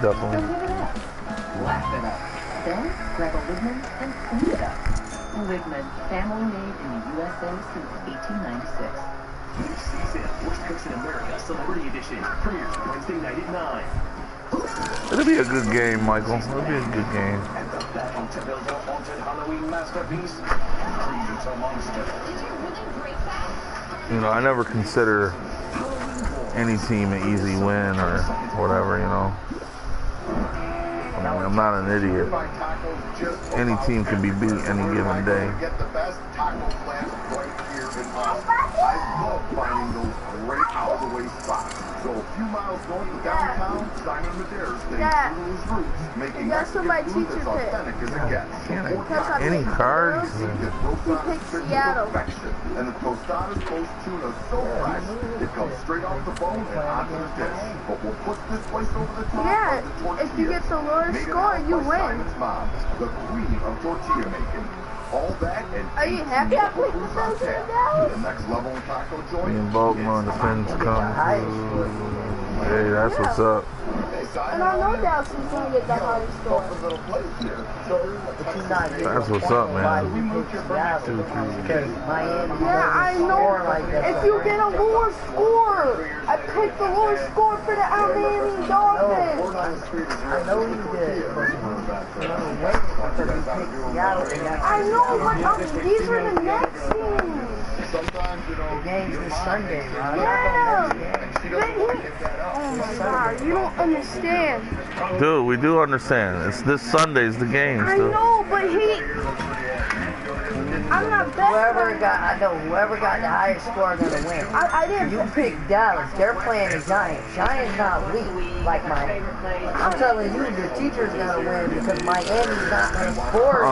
Definitely. Then grab a Widman and clean it up. Widman, family made in the USA since 1896. New season, Worst Cooks in America, Celebrity Edition, premieres Wednesday night at 9. It'll be a good game, Michael. It'll be a good game. And the battle to build your haunted Halloween masterpiece, Create a Monster. You know, I never consider any team an easy win or whatever, you know. I mean, I'm not an idiot. Any team can be beat any given day. Get the best taco plant right here in Austin. I love finding those great out-of-the-way spots. So a few miles north of downtown, Simon Madera stays true to his roots, making Mexican food as authentic as it gets. Any cards? He picked Seattle. And the tostadas post tuna so fresh, it comes straight off the bone and onto the dish. But we'll put this place over the top. Yeah, if you get the lowest score, you win. Simon's mom, the queen of tortilla making. All that and are you happy I picked the first one down? The next level taco joint. Me and Baltimore defense come through. Hey, that's what's up. And I know Dallas is going to get the highest score. That's what's up, man. 2-3. Yeah, I know. If you get a lower score, I picked the lower score for the Miami Dolphins. I know you did. I know, but these are the next teams. The game's this Sunday, right? Yeah. Oh my God, you don't understand. Dude, we do understand. It's this Sunday's the game. I Still. know, but I'm not betting. Whoever got the highest score gonna win. I didn't. You picked Dallas. They're playing the Giants. Giants not weak like Miami. I'm telling you, your teacher's gonna win because Miami's not gonna score.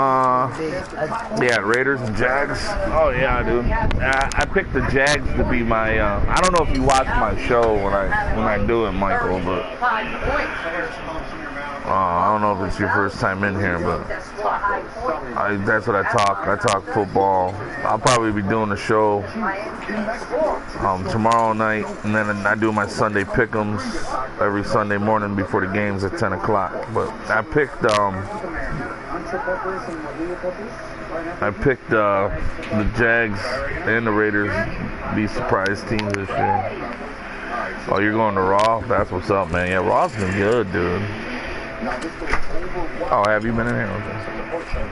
Yeah, Raiders and Jags. Oh yeah, dude. I picked the Jags to be my. I don't know if you watch my show when I do it, Michael, but I don't know if it's your first time in here, but that's what I talk. I talk football. I'll probably be doing the show tomorrow night, and then I do my Sunday pick'ems every Sunday morning before the games at 10 o'clock. But I picked the Jags and the Raiders be surprise teams this year. Oh, you're going to Raw? That's what's up, man. Yeah, Raw's been good, dude. Oh, have you been in here? Okay.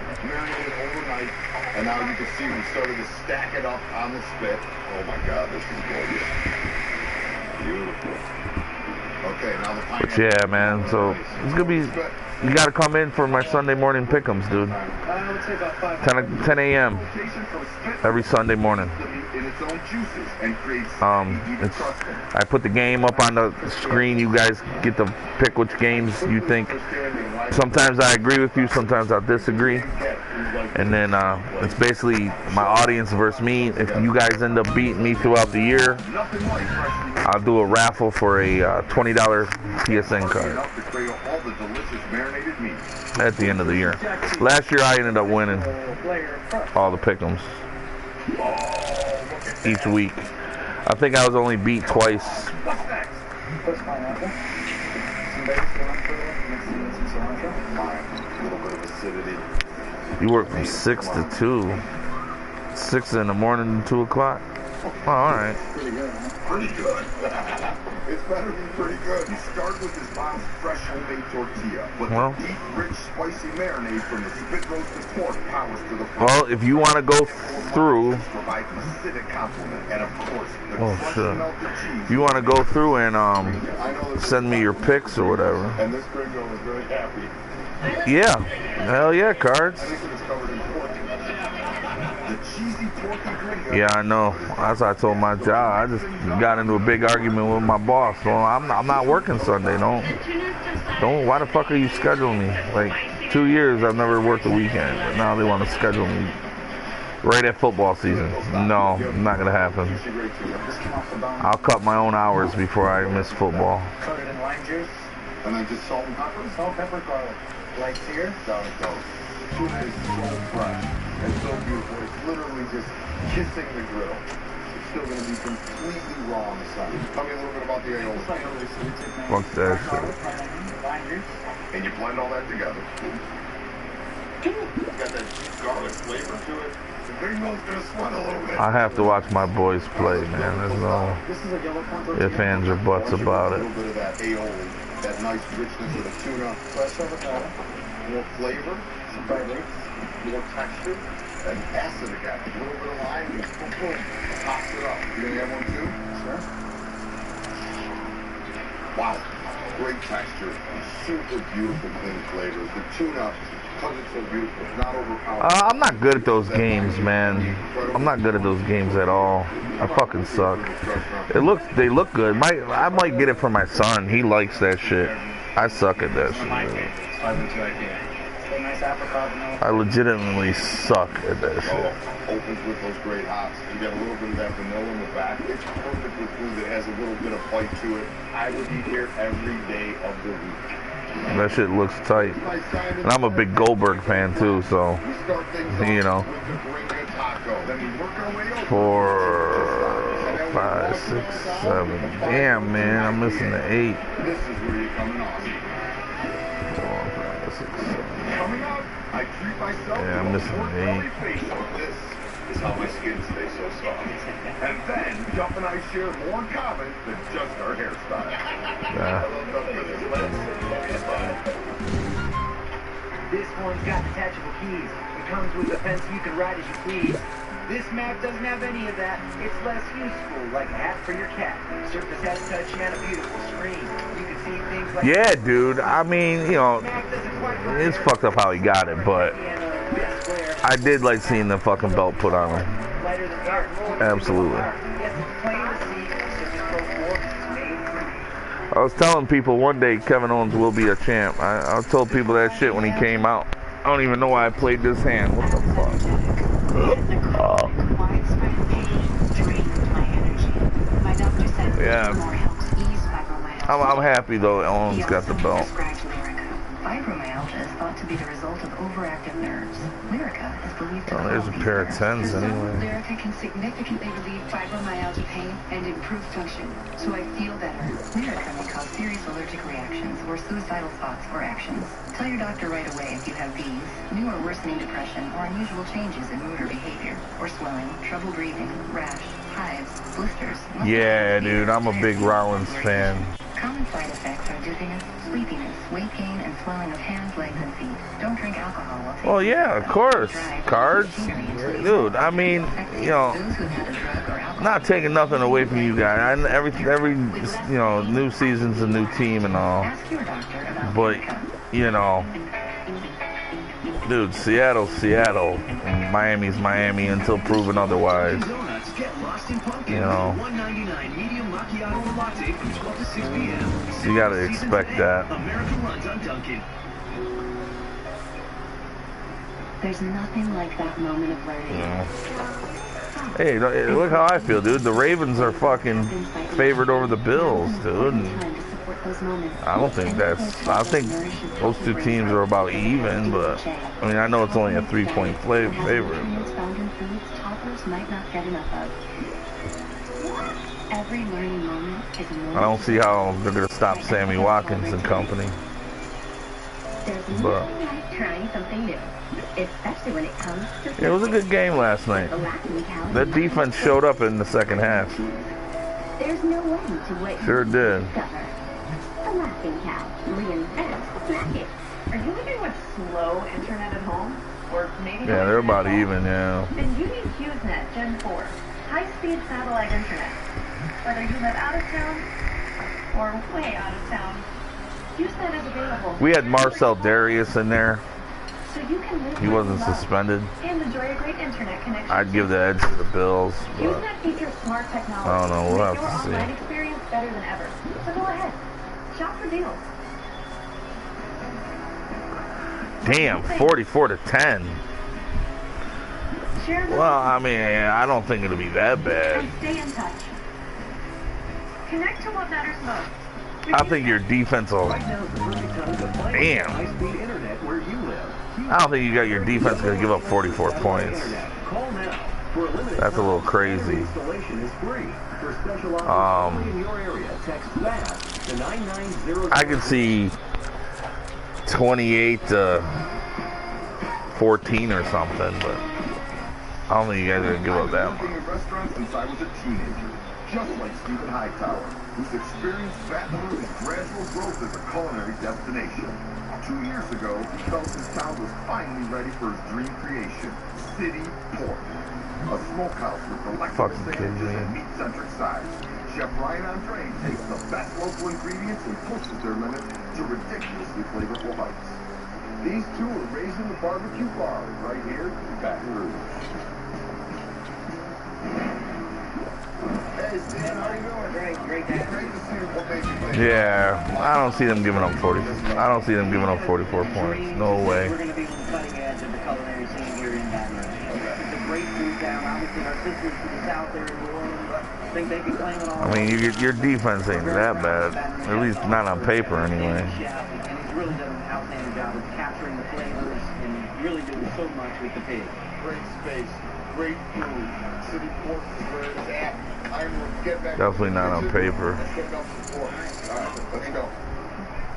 And now you can see we started to stack it up on the spit. Oh my God, this is gorgeous. Beautiful. Okay, now the pineapple. But yeah, man, so it's gonna be. You gotta come in for my Sunday morning pick'ems, dude. 10 a.m. every Sunday morning. I put the game up on the screen. You guys get to pick which games you think. Sometimes I agree with you, sometimes I disagree. And then it's basically my audience versus me. If you guys end up beating me throughout the year, I'll do a raffle for a $20 PSN card at the end of the year. Last year I ended up winning all the pick'ems each week. I think I was only beat twice. You work from 6 to 2. 6 in the morning to 2 o'clock? Oh, alright. Pretty good. It's better than pretty good. You start with his mom's fresh homemade tortilla, but the deep, rich, spicy marinade from the spit roasted pork powers to the floor. Well, if you want to go through, and of course, if you want to go through and send me your picks or whatever. And this gringo is very happy. Yeah, hell yeah, cards. Yeah, I know. That's what I told my job. I just got into a big argument with my boss. So I'm not working Sunday. Don't. Why the fuck are you scheduling me? Like 2 years I've never worked a weekend. But now they want to schedule me right at football season. No, not gonna happen. I'll cut my own hours before I miss football. And then just salt and pepper. Salt, pepper, garlic. Like here? Garlic toast. Tuna is so fresh and so beautiful. It's literally just kissing the grill. It's still going to be completely raw on the side. Tell me a little bit about the aioli. Fuck that shit. And you blend all that together. It's got that garlic flavor to it. The big mill's going to sweat a little bit. I have to watch my boys play, man. There's no ifs, ands, or buts about it. A little bit of that aioli, that nice richness of the tuna. Fresh avocado. More flavor, some garlic, more texture, and acid again. A little bit of lime, boom, boom, pops it up. You gonna have one too? Sure. Wow, great texture, super beautiful clean flavors. The tuna, because it's so beautiful, it's not overpowering. I'm not good at those games, man. I'm not good at those games at all. I fucking suck. They look good. I might get it for my son. He likes that shit. I suck at that shit. I legitimately suck at that shit. Opens with those great hops. You got a little bit of that vanilla in the back. It's perfect with food that has a little bit of bite to it. I would eat here every day of the week. That shit looks tight. And I'm a big Goldberg fan too, so, you know. 4, 5, 6, 7. Damn, man, I'm missing the 8. This is where you're coming off. 4, 5, 6, 7. I treat myself. Yeah, I'm missing the 8. This is how my skin stays so soft. And then Duff and I share more in common than just our hairstyle. Yeah. This one's got detachable keys. It comes with a fence you can ride as you please. This map doesn't have any of that. It's less useful, like a hat for your cat. Surface has touch and a beautiful screen. You can see things like... Yeah, dude. I mean, you know, it's fucked up how he got it, but I did like seeing the fucking belt put on him. Absolutely. I was telling people one day Kevin Owens will be a champ. I told people that shit when he came out. I don't even know why I played this hand. What the fuck? Yeah. I'm happy though Owens got the belt. Fibromyalgia is thought to be the result of overactive nerves. Lyrica is believed to there's a pair of 10s anyway. Lyrica can significantly relieve fibromyalgia pain and improve function, so I feel better. Lyrica may cause serious allergic reactions or suicidal thoughts or actions. Tell your doctor right away if you have these, new or worsening depression, or unusual changes in mood or behavior, or swelling, trouble breathing, rash, hives, blisters. Yeah, dude, I'm a big Rollins fan. Common side effects are dizziness, sleepiness, weight gain, and swelling of hands, legs, and feet. Don't drink alcohol while taking Well, yeah, of course. Cards? Dude, I mean, you know, not taking nothing away from you guys. Every you know, new season's a new team and all. But, you know, dude, Seattle's Seattle. And Miami's Miami until proven otherwise. You know. You gotta expect that. There's nothing like that moment of learning. Yeah. Hey, look how I feel, dude. The Ravens are fucking favored over the Bills, dude. And I don't think that's... I think those two teams are about even, but... I mean, I know it's only a 3-point favorite. Every learning moment is I don't see how they're gonna stop Sammy Watkins and company. But trying something new, especially when it comes to it was a good game last night. That defense showed up in the second half. There's no way to wait. Sure did. The Laughing Cow reinvents Snack It. Are you living with slow internet at home? Or maybe yeah, they're about even, yeah. Then you need HughesNet Gen 4, high-speed satellite internet. Whether you live out of town or way out of town, HughesNet is available. We had Marcel Darius in there. So you can live he wasn't suspended. And enjoy a great internet connection. I'd give the edge to the Bills. But HughesNet features smart technology. I don't know. We'll have to see. Your online experience better than ever. So go ahead. Shop for deals. Damn, 44-10. Well, I mean, I don't think it'll be that bad. And stay in touch. Connect to what matters most. I think your defense will... Damn. I don't think you got your defense going to give up 44 points. That's a little crazy. I could see 28-14 or something, but I don't think you guys are going to give up that much. Just like Stephen Hightower, who's experienced Baton Rouge's gradual growth as a culinary destination. 2 years ago, he felt his town was finally ready for his dream creation, City Pork. A smokehouse with delectable sandwiches and meat-centric sides. Chef Ryan Andre takes the best local ingredients and pushes their limits to ridiculously flavorful heights. These two are raising the barbecue bar right here in Baton Rouge. Hey, Stan, how you doing? Great to see you. Yeah, I don't see them giving up 40. I don't see them giving up 44 points. No way. We're going to be on the cutting edge of the culinary scene here in Baton Rouge. It's a great food town. Obviously, our sisters to the south there in New Orleans think they can claim it all. I mean, your defense ain't that bad. At least not on paper, anyway. And he's really done an outstanding job of capturing the flavors and really doing so much with the pig. Great space, great food. City Pork is where it's at. Definitely not on paper. Let's go.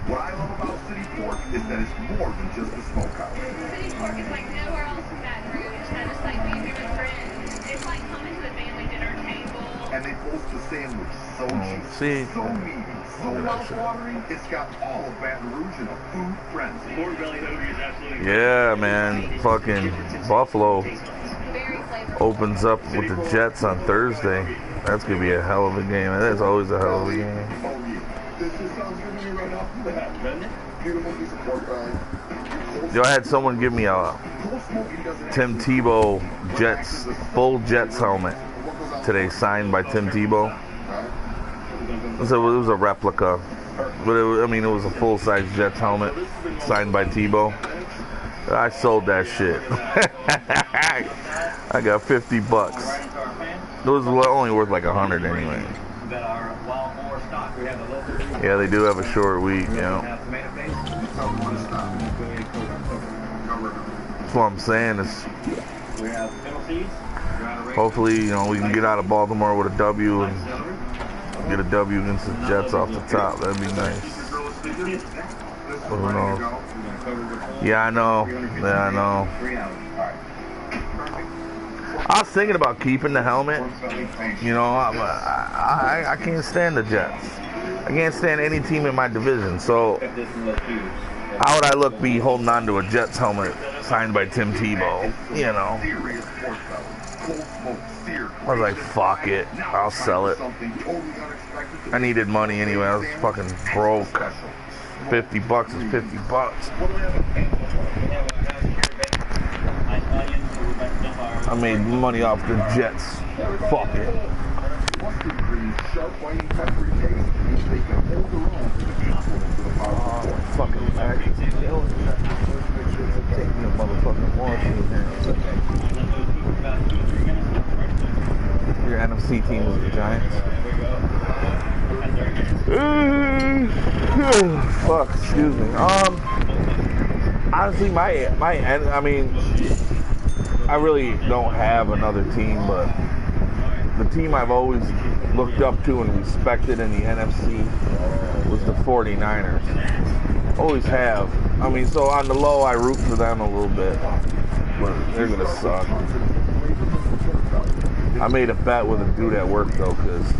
What I love about City Pork is that it's more than just a smokehouse. City Pork is like nowhere else in Baton Rouge. I just like being here with friends. It's like coming to the family dinner table. And they boast the sandwich so juicy, so meaty, so mouth-watering. It's got all of Baton Rouge in a food frenzy. Pork belly hoagie is absolutely yeah, man. Fucking Buffalo opens up with the Jets on Thursday. That's gonna be a hell of a game. That's always a hell of a game. This just sounds good to me right off the bat, doesn't it? Beautiful piece of pork belly. Yo, I had someone give me a Tim Tebow Jets, full Jets helmet today, signed by Tim Tebow. So it was a replica, but it was a full-size Jets helmet signed by Tebow. I sold that shit. I got $50. It was only worth like 100 anyway. Yeah, they do have a short week, you know. That's what I'm saying. Is hopefully, you know, we can get out of Baltimore with a W and get a W against the Jets off the top. That'd be nice. But who knows? Yeah, I know. Yeah, I know. I was thinking about keeping the helmet. You know, I can't stand the Jets. I can't stand any team in my division. So how would I look be holding on to a Jets helmet signed by Tim Tebow? You know. I was like, fuck it. I'll sell it. I needed money anyway. I was fucking broke. $50 is $50. I made money off the Jets. Fuck it. Oh, fucking back. Take me a motherfucking washing here. Your NFC team is the Giants. Fuck, excuse me. Honestly, I really don't have another team, but the team I've always looked up to and respected in the NFC was the 49ers. Always have. I mean, so on the low, I root for them a little bit, but they're gonna suck. I made a bet with a dude at work though, because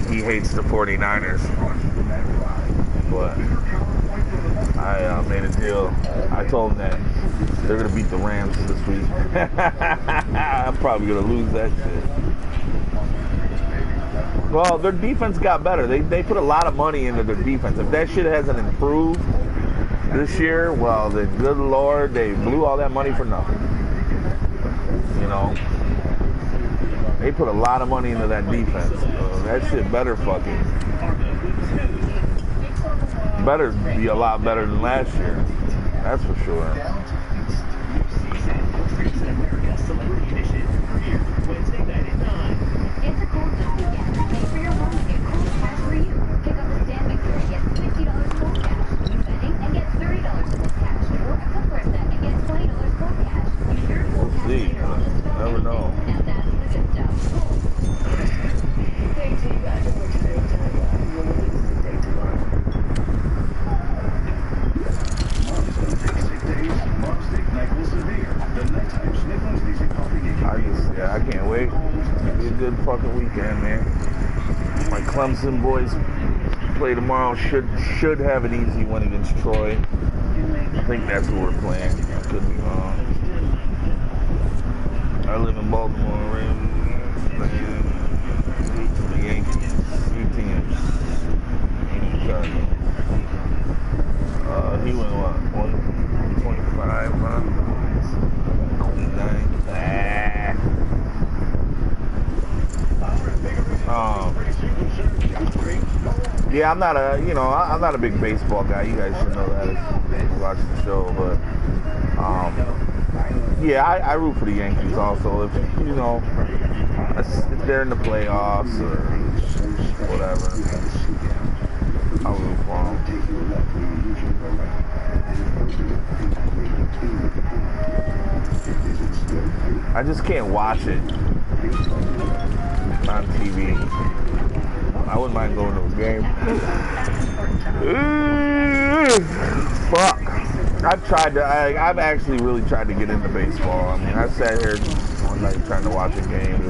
he hates the 49ers. But I made a deal. I told him that they're going to beat the Rams this week. I'm probably going to lose that shit. Well, their defense got better. They put a lot of money into their defense. If that shit hasn't improved this year, well, the good Lord, they blew all that money for nothing. You know? They put a lot of money into that defense. That shit better be a lot better than last year. That's for sure. It's a cold zone weekend. Pay for your home and get cold cash for you. Pick up a stand mixer and get $50 cold cash. Use betting and get $30 cold cash. Or a cookware set and get $20 cold cash. Use your cold cash later on the store. Never know. Now that's the good stuff. Thank you guys for today. I can't wait. It'll be a good fucking weekend, man. My Clemson boys play tomorrow. Should have an easy win against Troy. I think that's who we're playing. I could be wrong. I live in Baltimore, right? The Yankees. New teams. He went what? 125, huh? 29. Yeah, I'm not a big baseball guy. You guys should know that if you watch the show. But yeah, I root for the Yankees also. If if they're in the playoffs or whatever, I'll root for them. I just can't watch it on TV. I wouldn't mind going to a game. Fuck. I've actually really tried to get into baseball. I mean, I sat here one night trying to watch a game.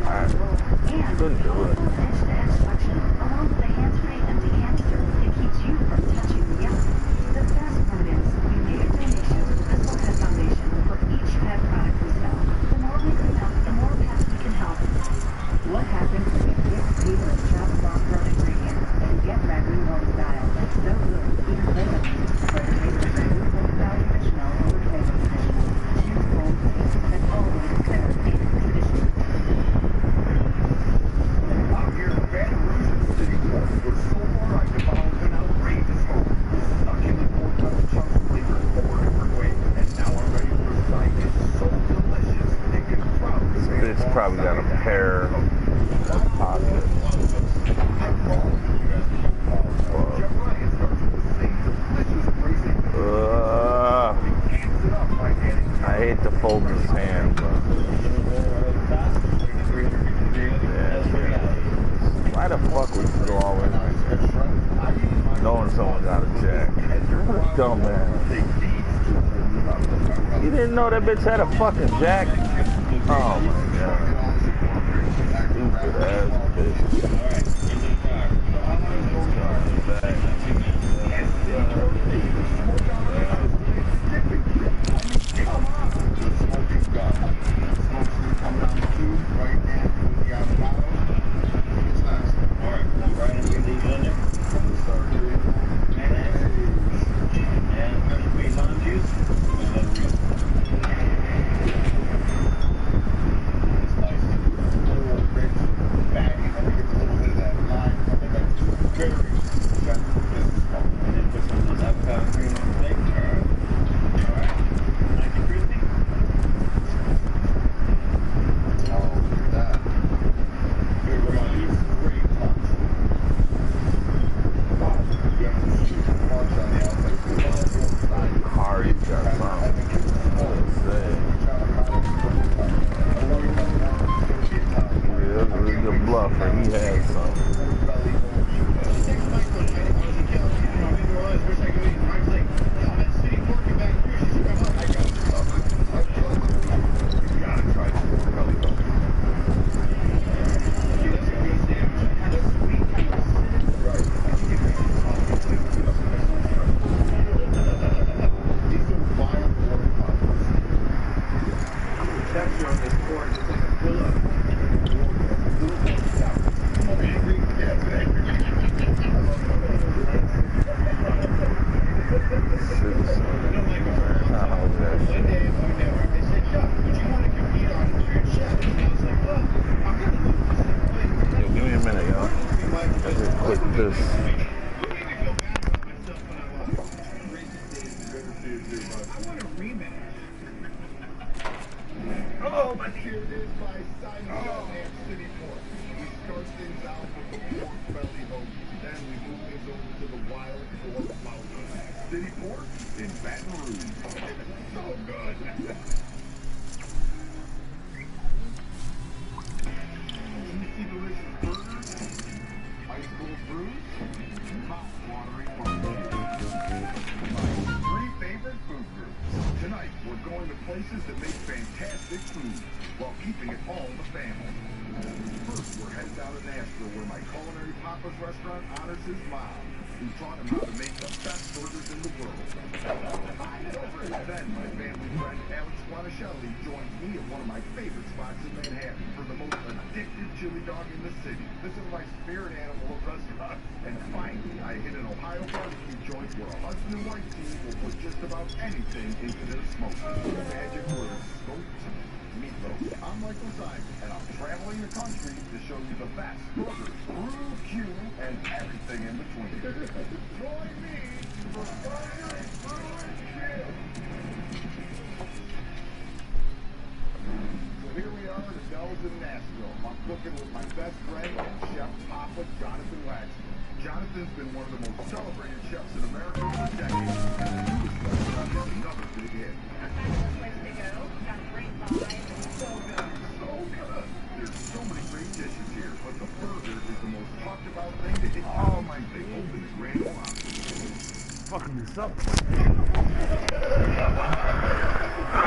I couldn't do it. what happens when you give people a chopped long-term ingredients and get ragu home style. It's so good, even flavor. For the taste of ragu home style traditional or flavor traditional, choose home taste and always better taste traditional. Out here in Baton Rouge, City Port, where so far I've developed an outrageous hope. Succulent pork belly chunks flavored 4 different ways, and now I'm ready for a side dish so delicious it can probably This bitch probably got a pair of pockets. I hate to fold his hand, but why the fuck would you go all in knowing someone got a jack? What a dumb man. You didn't know that bitch had a fucking jack? Oh my god. Stupid ass bitch.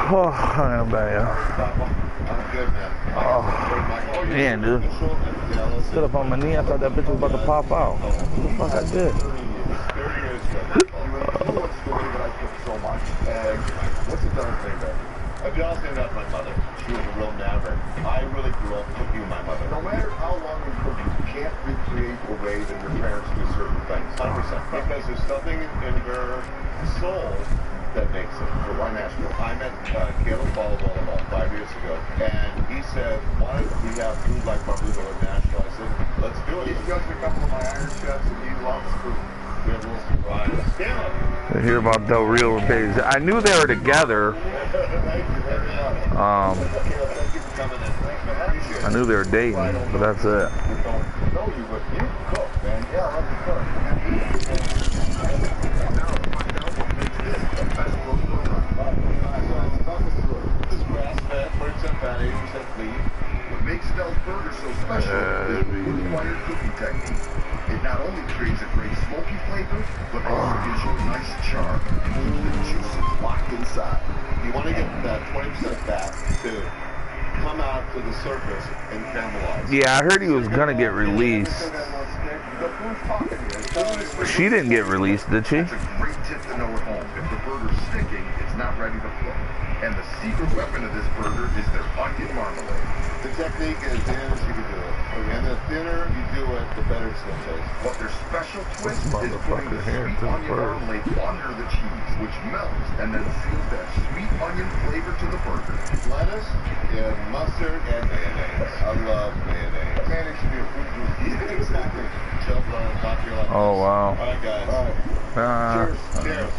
Oh, I'm bad. Oh, man, dude. Stood up on my knee. I thought that bitch was about to pop out. What the fuck I did? What's the other thing there? I'll be honest, maybe that's my mother. She was a real maverick. I really grew up cooking with my mother. No matter how long you cook, you can't recreate the way that your parents do certain things. 100%. Because there's something in her soul that makes it. So why Nashville? I met Caleb Baldwin about 5 years ago, and he said, why don't we have food like Barbudo in Nashville? I said, let's do it. He's got a couple of my Iron Chefs, and he loves food. We have a little surprise. Caleb! To hear about Del Rio babies. I knew they were together. I knew they were dating, but that's it. What makes Del's Burger so special is the wood-fired cooking technique. It not only creates a great smoky flavor, but also gives you a nice char and keeps the juices locked inside. You want to get that 20% fat to come out to the surface and caramelize. Yeah, I heard he was gonna get released. She didn't get released, did she? That's a great tip to know at home. If the burger's sticking, it's not ready to flow. And the secret weapon of this burger is their onion marmalade. The technique is the thinner you can do it. And the thinner you do it, the better it's going to taste. But their special twist is putting the sweet onion marmalade under the cheese, which melts and then seals that sweet onion flavor to the burger. Lettuce, mustard, and mayonnaise. I love mayonnaise. Mayonnaise should be a fruit juice. Exactly. Jump on a cocktail like this. Oh, wow. All right, guys. All right. Cheers. Cheers.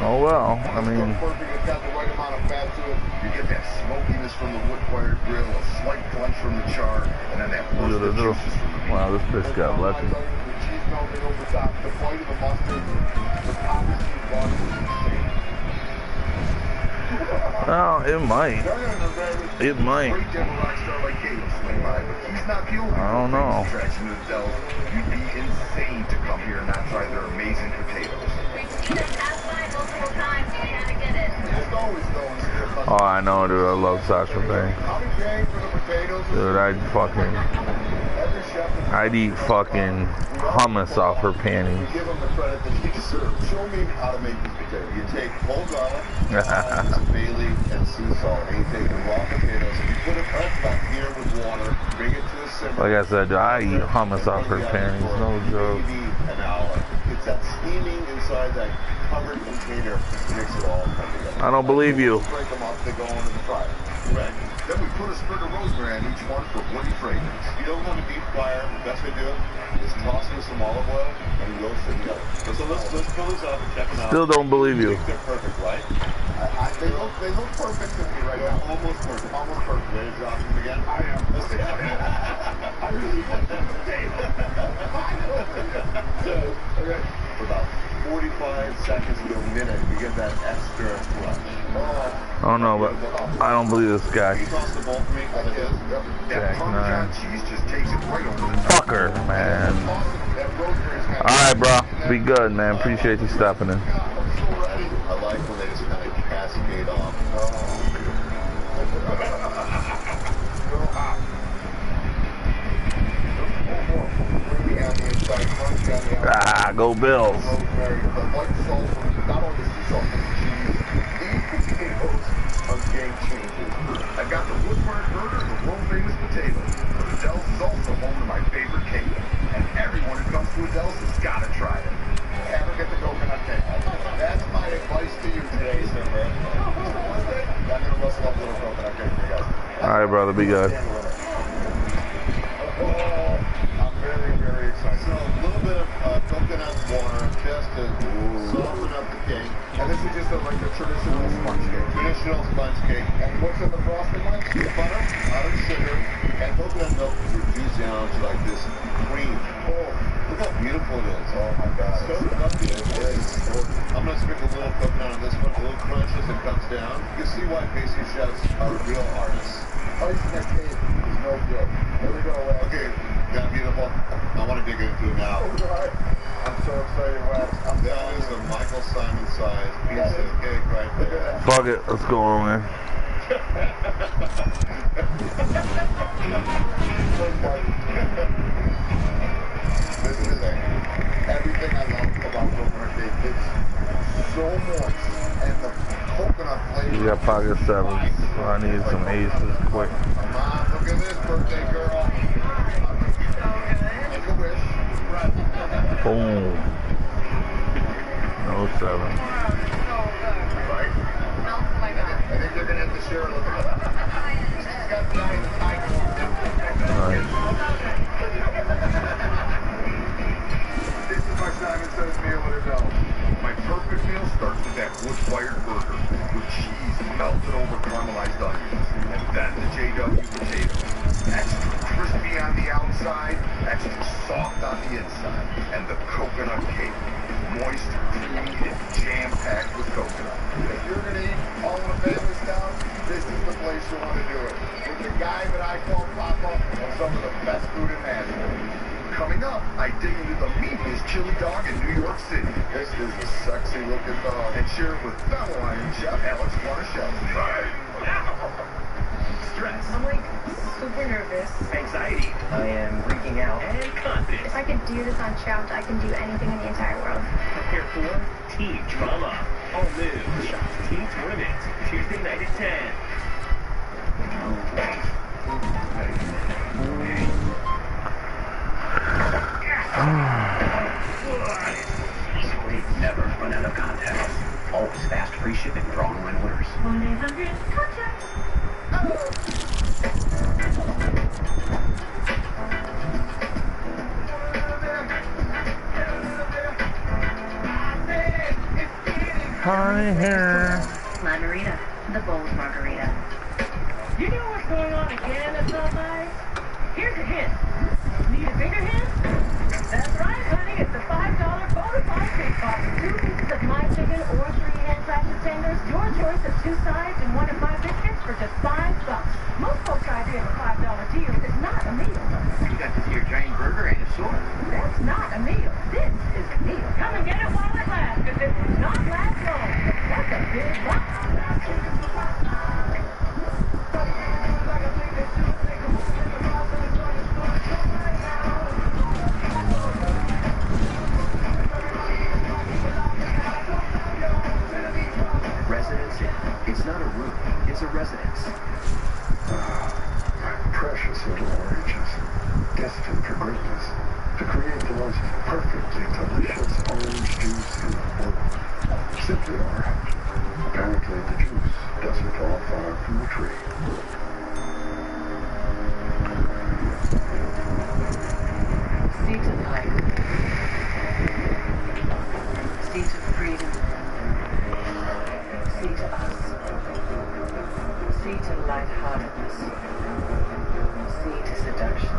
Oh well, I mean, It's got the right amount of fat to it. You get that smokiness from the wood-fired grill, a slight crunch from the char, and then that burst of juices from the meat. wow, this bitch got lucky. The cheese melting over the top, the bite of the mustard, the poppy seed bun was insane. Oh, it might. It might. Great demo rock star like Caleb swing by, but he's not the only I don't know. attraction to the Dells. You'd be insane to come here and not try their amazing potatoes. Oh, I know, dude. I love Sasha Banks. Dude, I'd eat fucking hummus off her panties. Give them the credit that he deserves. Show me how to make these potatoes. You take whole garlic, some bay leaf, and sea salt, and you take the raw potatoes, and you put it right back here with water, bring it to a simmer. Like I said, I eat hummus off her panties. No joke. Maybe an hour. It's that steaming inside that covered container makes it all come together. I don't believe you. Break them up, they go on in the fryer. Correct. Then we put a sprig of rosemary on each one for woody fragrance. You don't want to deep fryer. The best way to do it is toss in some olive oil and roast it together. So let's fill this up and check them out. Still don't believe you. They're perfect, right? They look perfect to me right now. Almost perfect. Almost perfect. Ready to drop them again? I am. Let's see. I really want them to taste. Okay. For about 45 seconds to a minute, you get that extra crunch. Oh no, but I don't believe this guy. You toss the bowl for me like this. That Parmesan cheese just takes it right over the top. Fucker, man. Alright, bro. Be good, man. Appreciate you stopping in. I like when they just kind of cascade off. Ah, go Bills. I've got the wood-fired burger and the world-famous potatoes. But Adele's is also home to my favorite cake. And everyone who comes to Adele's has got to try it. Ever get the coconut cake? That's my advice to you today, sir. I'm going to rustle up a little coconut cake for you guys. Alright, brother. Be good. I'm very, very excited. So a little bit of coconut water just to soften up the cake. And this is just like a traditional sponge cake. Traditional sponge cake. And what's in the frosting like? Butter, powdered sugar, and coconut milk to reduce down to like this cream. Oh, look how beautiful it is. Oh my God. So fluffy. It is. I'm going to sprinkle a little coconut on this one, a little crunch as it comes down. You can see why pastry chefs are real artists. Icing that cake is no joke. There we go. Okay, that beautiful. I want to dig into it now. I'm so excited, Wax. That is a Michael Simon size piece of cake right there. Fuck it. Let's go on, man. This is it. everything I love about coconut cake. It's so moist, and the coconut flavor. You got pocket sevens, so I need some aces quick. Come on, look at this birthday girl. Make a wish. Boom. No seven. Right? I think they're going to have to share a little bit. She's got the eye of the tiger. Nice. This is my Simon Says meal in a dough. My perfect meal starts with that wood-fired burger with cheese melted over caramelized onions, and then the JW potato. Extra crispy on the outside, extra soft on the inside, and the coconut cake. Moist, creamy, and jam-packed with coconut. If you're going to eat all in a family style, this is the place you want to do it. With the guy that I call Papa and some of the best food in Nashville. Coming up, I dig into the meatiest chili dog in New York City. This is a sexy-looking dog. And share it with fellow Iron Chef Alex Guarnaschelli. Stress. I'm like super nervous. Anxiety. I am freaking out. And confidence. If I could do this on Chopped, I can do anything in the entire world. Prepare for Teen Drama. All new Chopped Teen Tournament. Tuesday night at 10. Never run out of contacts. Always fast free shipping for online orders. 1-800-CONTACT. Honey hair. Margarita. The Bowls Margarita. You know what's going on again at Popeyes? Here's a hint. Need a bigger hint? That's right, honey. It's the $5 bonafide big box. 2 pieces of my chicken or 3 hand-crafted tenders. Your choice of 2 sides and 1 of my biscuits for just $5. Most folks' idea of a $5 deal is not a meal. You got this here giant burger and a sword. That's not a meal. This is a meal. Come and get it while it lasts, because it will not last long. That's a big box. Residence Inn. It's not a room, it's a residence. Precious little oranges, destined for greatness, to create the most perfectly delicious orange juice in the world. Simply orange. Apparently the juice doesn't fall far from the tree. Seeds of life. Seeds of freedom. Seeds of us. Seeds of lightheartedness. Seeds of seduction.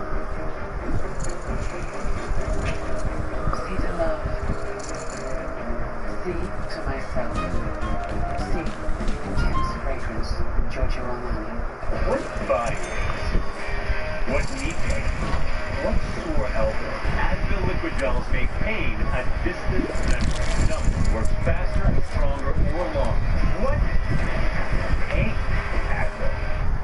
Seeds of love. Seed to myself. Seed intense fragrance. Giorgio Armani. What body aches? What knee pain? What sore elbow? Advil liquid gels make pain a distant memory. Nothing works faster, stronger, or longer. What? Pain. Advil.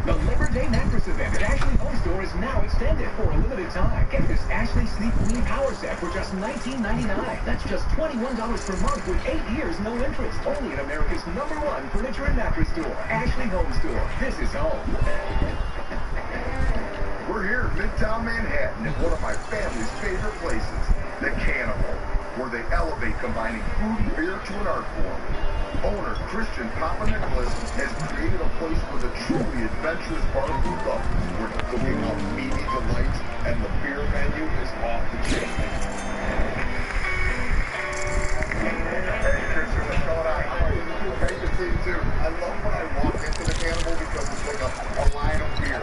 The Labor Day mattress event at Ashley Home Store is now extended for a limited time. Get this Ashley Sleep Queen Power Set for just $19.99. That's just $21 per month with 8 years, no interest. Only at America's #1 furniture and mattress store, Ashley Home Store. This is home. We're here in Midtown Manhattan at one of my family's favorite places, The Cannibal, where they elevate combining food and beer to an art form. Owner Christian Papa Nicholas has created a place for the truly adventurous barbecue lovers, where the cooking up meaty delights and the beer menu is off the chain. Hey Christian, what's going on? How are you? Great to see you too. I love when I walk into The Cannibal because it's like a line of beer,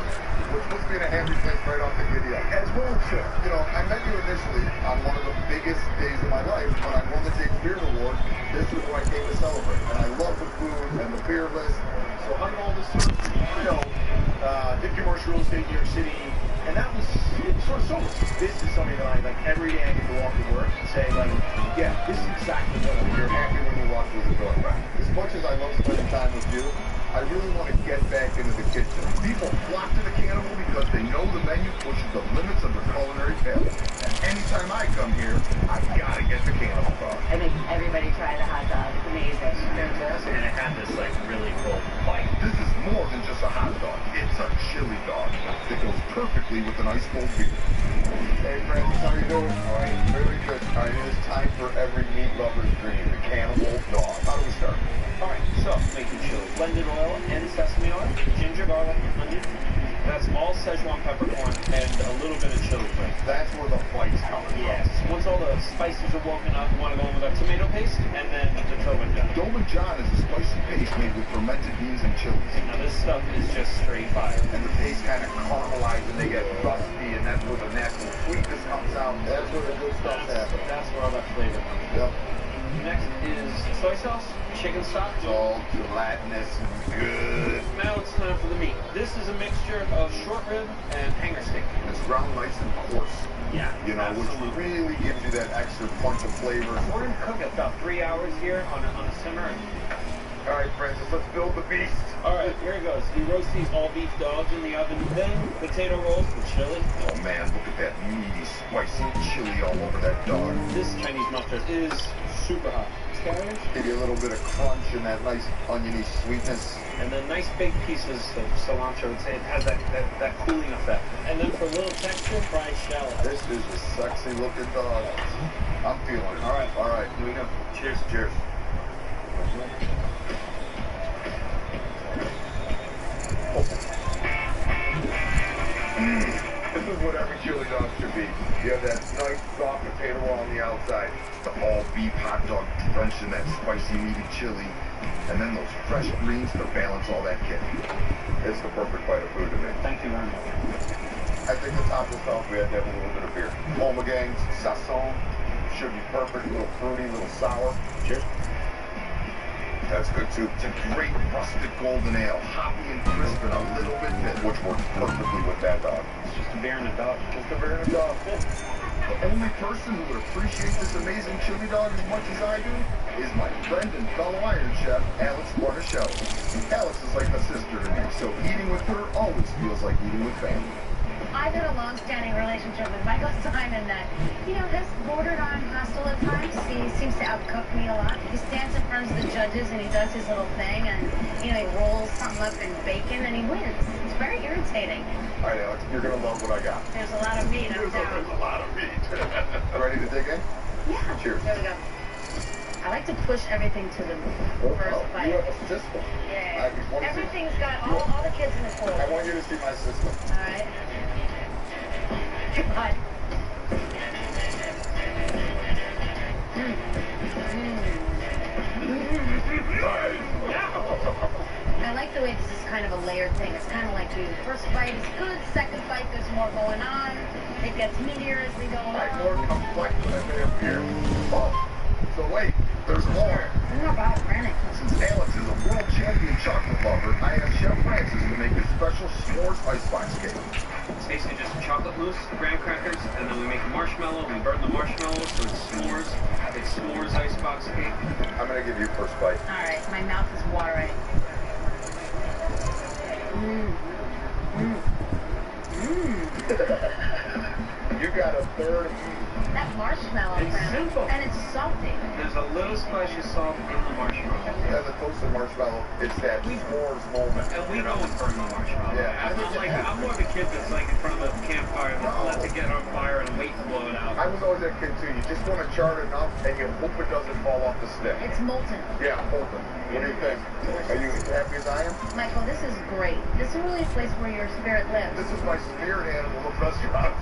which puts me in a happy place right off the giddy up. As well, too. You know, I met you initially on one of the biggest days of my life when I won the James Beard Award. This is where I came to celebrate. And I love the food and the beer list. So how did all this start? You know, did commercial real estate in New York City, and that was sort of sober. This is something that I, like, every day I get to walk to work and say, like, yeah, this is exactly what I'm here. You're happy when you walk through the door. Right. As much as I love spending time with you, I really want to get back into the kitchen. People flock to the Cannibal because they know the menu pushes the limits of their culinary palate. And anytime I come here, I gotta get the Cannibal dog. I make everybody try the hot dog. It's amazing. Fantastic. And it had this like really cool bite. This is more than just a hot dog. It's a chili dog that goes perfectly with an ice cold beer. Hey Francis, how you doing? All right, very good. All right, it is time for every meat lover's dream, the Cannibal dog. How do we start? Alright, so making chili. Blended oil and sesame oil, ginger, garlic, onion. That's all Szechuan peppercorn and a little bit of chili flakes. That's where the fight's coming from. Yes. Once all the spices are woken up, you want to go in with our tomato paste and then the Dobanjan. Dobanjan is a spicy paste made with fermented beans and chilies. Now this stuff is just straight fire. And the paste kind of caramelizes and they get rusty, and that's where the natural sweetness comes out. That's where the good stuff happens. That's where all that flavor comes from. Yep. Next is soy sauce, chicken stock. It's all gelatinous and good. Now it's time for the meat. This is a mixture of short rib and hanger steak. It's ground nice and coarse. Yeah, you know, absolutely. Which really gives you that extra punch of flavor. We're going to cook it about 3 hours here on a simmer. All right, Francis, let's build the beast. All right, here it goes. You roast these all-beef dogs in the oven, then potato rolls with chili. Oh, man, look at that meaty, spicy chili all over that dog. This Chinese mustard is super hot. Scallions. Give you a little bit of crunch and that nice oniony sweetness. And then nice big pieces of cilantro. It has that cooling effect. And then for a little texture, fried shallot. This is a sexy looking dog. I'm feeling it. All right. All right. Here we go. Cheers. Cheers. This is what every chili dog should be. You have that nice soft potato roll on the outside, the all beef hot dog drenched in that spicy meaty chili, and then those fresh greens to balance all that kit. It's the perfect bite of food to me. Thank you very much. I think to top this off, we had to have a little bit of beer. Ommegang, Sasson, should be perfect, a little fruity, a little sour. Cheers. That's good too. It's a great rustic golden ale, hoppy and crisp and a little bit bitter, which works perfectly with that dog. It's just a beer and a dog. Just a beer and a dog. The only person who would appreciate this amazing chili dog as much as I do is my friend and fellow Iron Chef, Alex Guarnaschelli. Alex is like a sister to me, so eating with her always feels like eating with family. I've had a long-standing relationship with Michael Simon that, has bordered on hostile at times. He seems to outcook me a lot. He stands in front of the judges and he does his little thing and, he rolls something up in bacon and he wins. It's very irritating. All right, Alex, you're going to love what I got. There's a lot of meat. There's a lot of meat. Ready to dig in? Yeah. Cheers. There we go. I like to push everything to the first bite. You have a system. Yeah. Everything's got all the kids in the pool. I want you to see my system. All right. God. I like the way this is kind of a layered thing. It's kind of like the first bite is good, second bite there's more going on. It gets meatier as we go along. I'm more complex than I may appear. Oh, so wait, there's more. I'm not bad, Frantic. Since Alex is a world champion chocolate lover, I asked Chef Francis to make this special s'mores icebox cake. It's basically just chocolate mousse, graham crackers, and then we make a marshmallow. We burn the marshmallow, so it's s'mores. It's s'mores icebox cake. I'm gonna give you first bite. All right, my mouth is watering. You got a third. That marshmallow, It's simple. And it's salty. There's a little splash of salt in the marshmallow. As a toasted marshmallow, it's that s'mores moment. And we don't burn the marshmallow. Yeah, I'm more the kid that's like in front of the campfire that lets it get on fire and wait to blow it out. I was always that kid too. You just want to char it enough and you hope it doesn't fall off the stick. It's molten. Yeah, molten. What do you think? Are you as happy as I am? Michael, this is great. This is really a place where your spirit lives. This is my spirit animal of restaurants.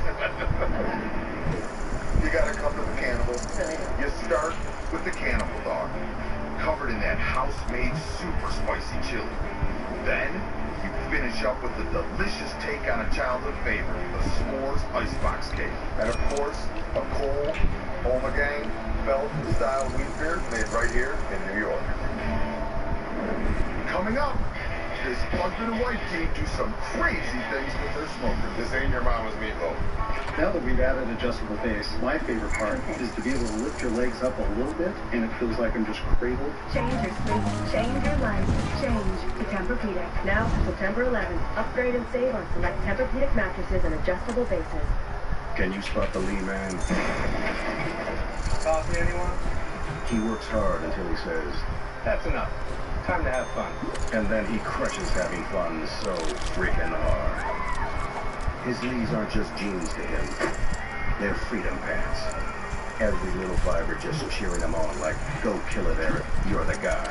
You gotta come to the Cannibal. Really? You start with the Cannibal dog, covered in that house-made super spicy chili. Then you finish up with the delicious take on a childhood favorite, the s'mores icebox cake. And of course, a cold Ommegang Belgian-style wheat beer made right here in New York. Coming up, this husband and wife team do some crazy things with their smoker. This ain't your mama's meatloaf. Now that we've added adjustable base, my favorite part is to be able to lift your legs up a little bit, and it feels like I'm just cradled. Change your sleep, change your life, change to Tempur-Pedic. Now to September 11th, upgrade and save on select Tempur-Pedic mattresses and adjustable bases. Can you spot the lead man? Coffee, anyone? He works hard until he says, That's enough. Time to have fun. and then he crushes having fun so freaking hard. His knees aren't just jeans to him. They're freedom pants. Every little fiber just cheering him on like, go kill it, Eric. You're the guy.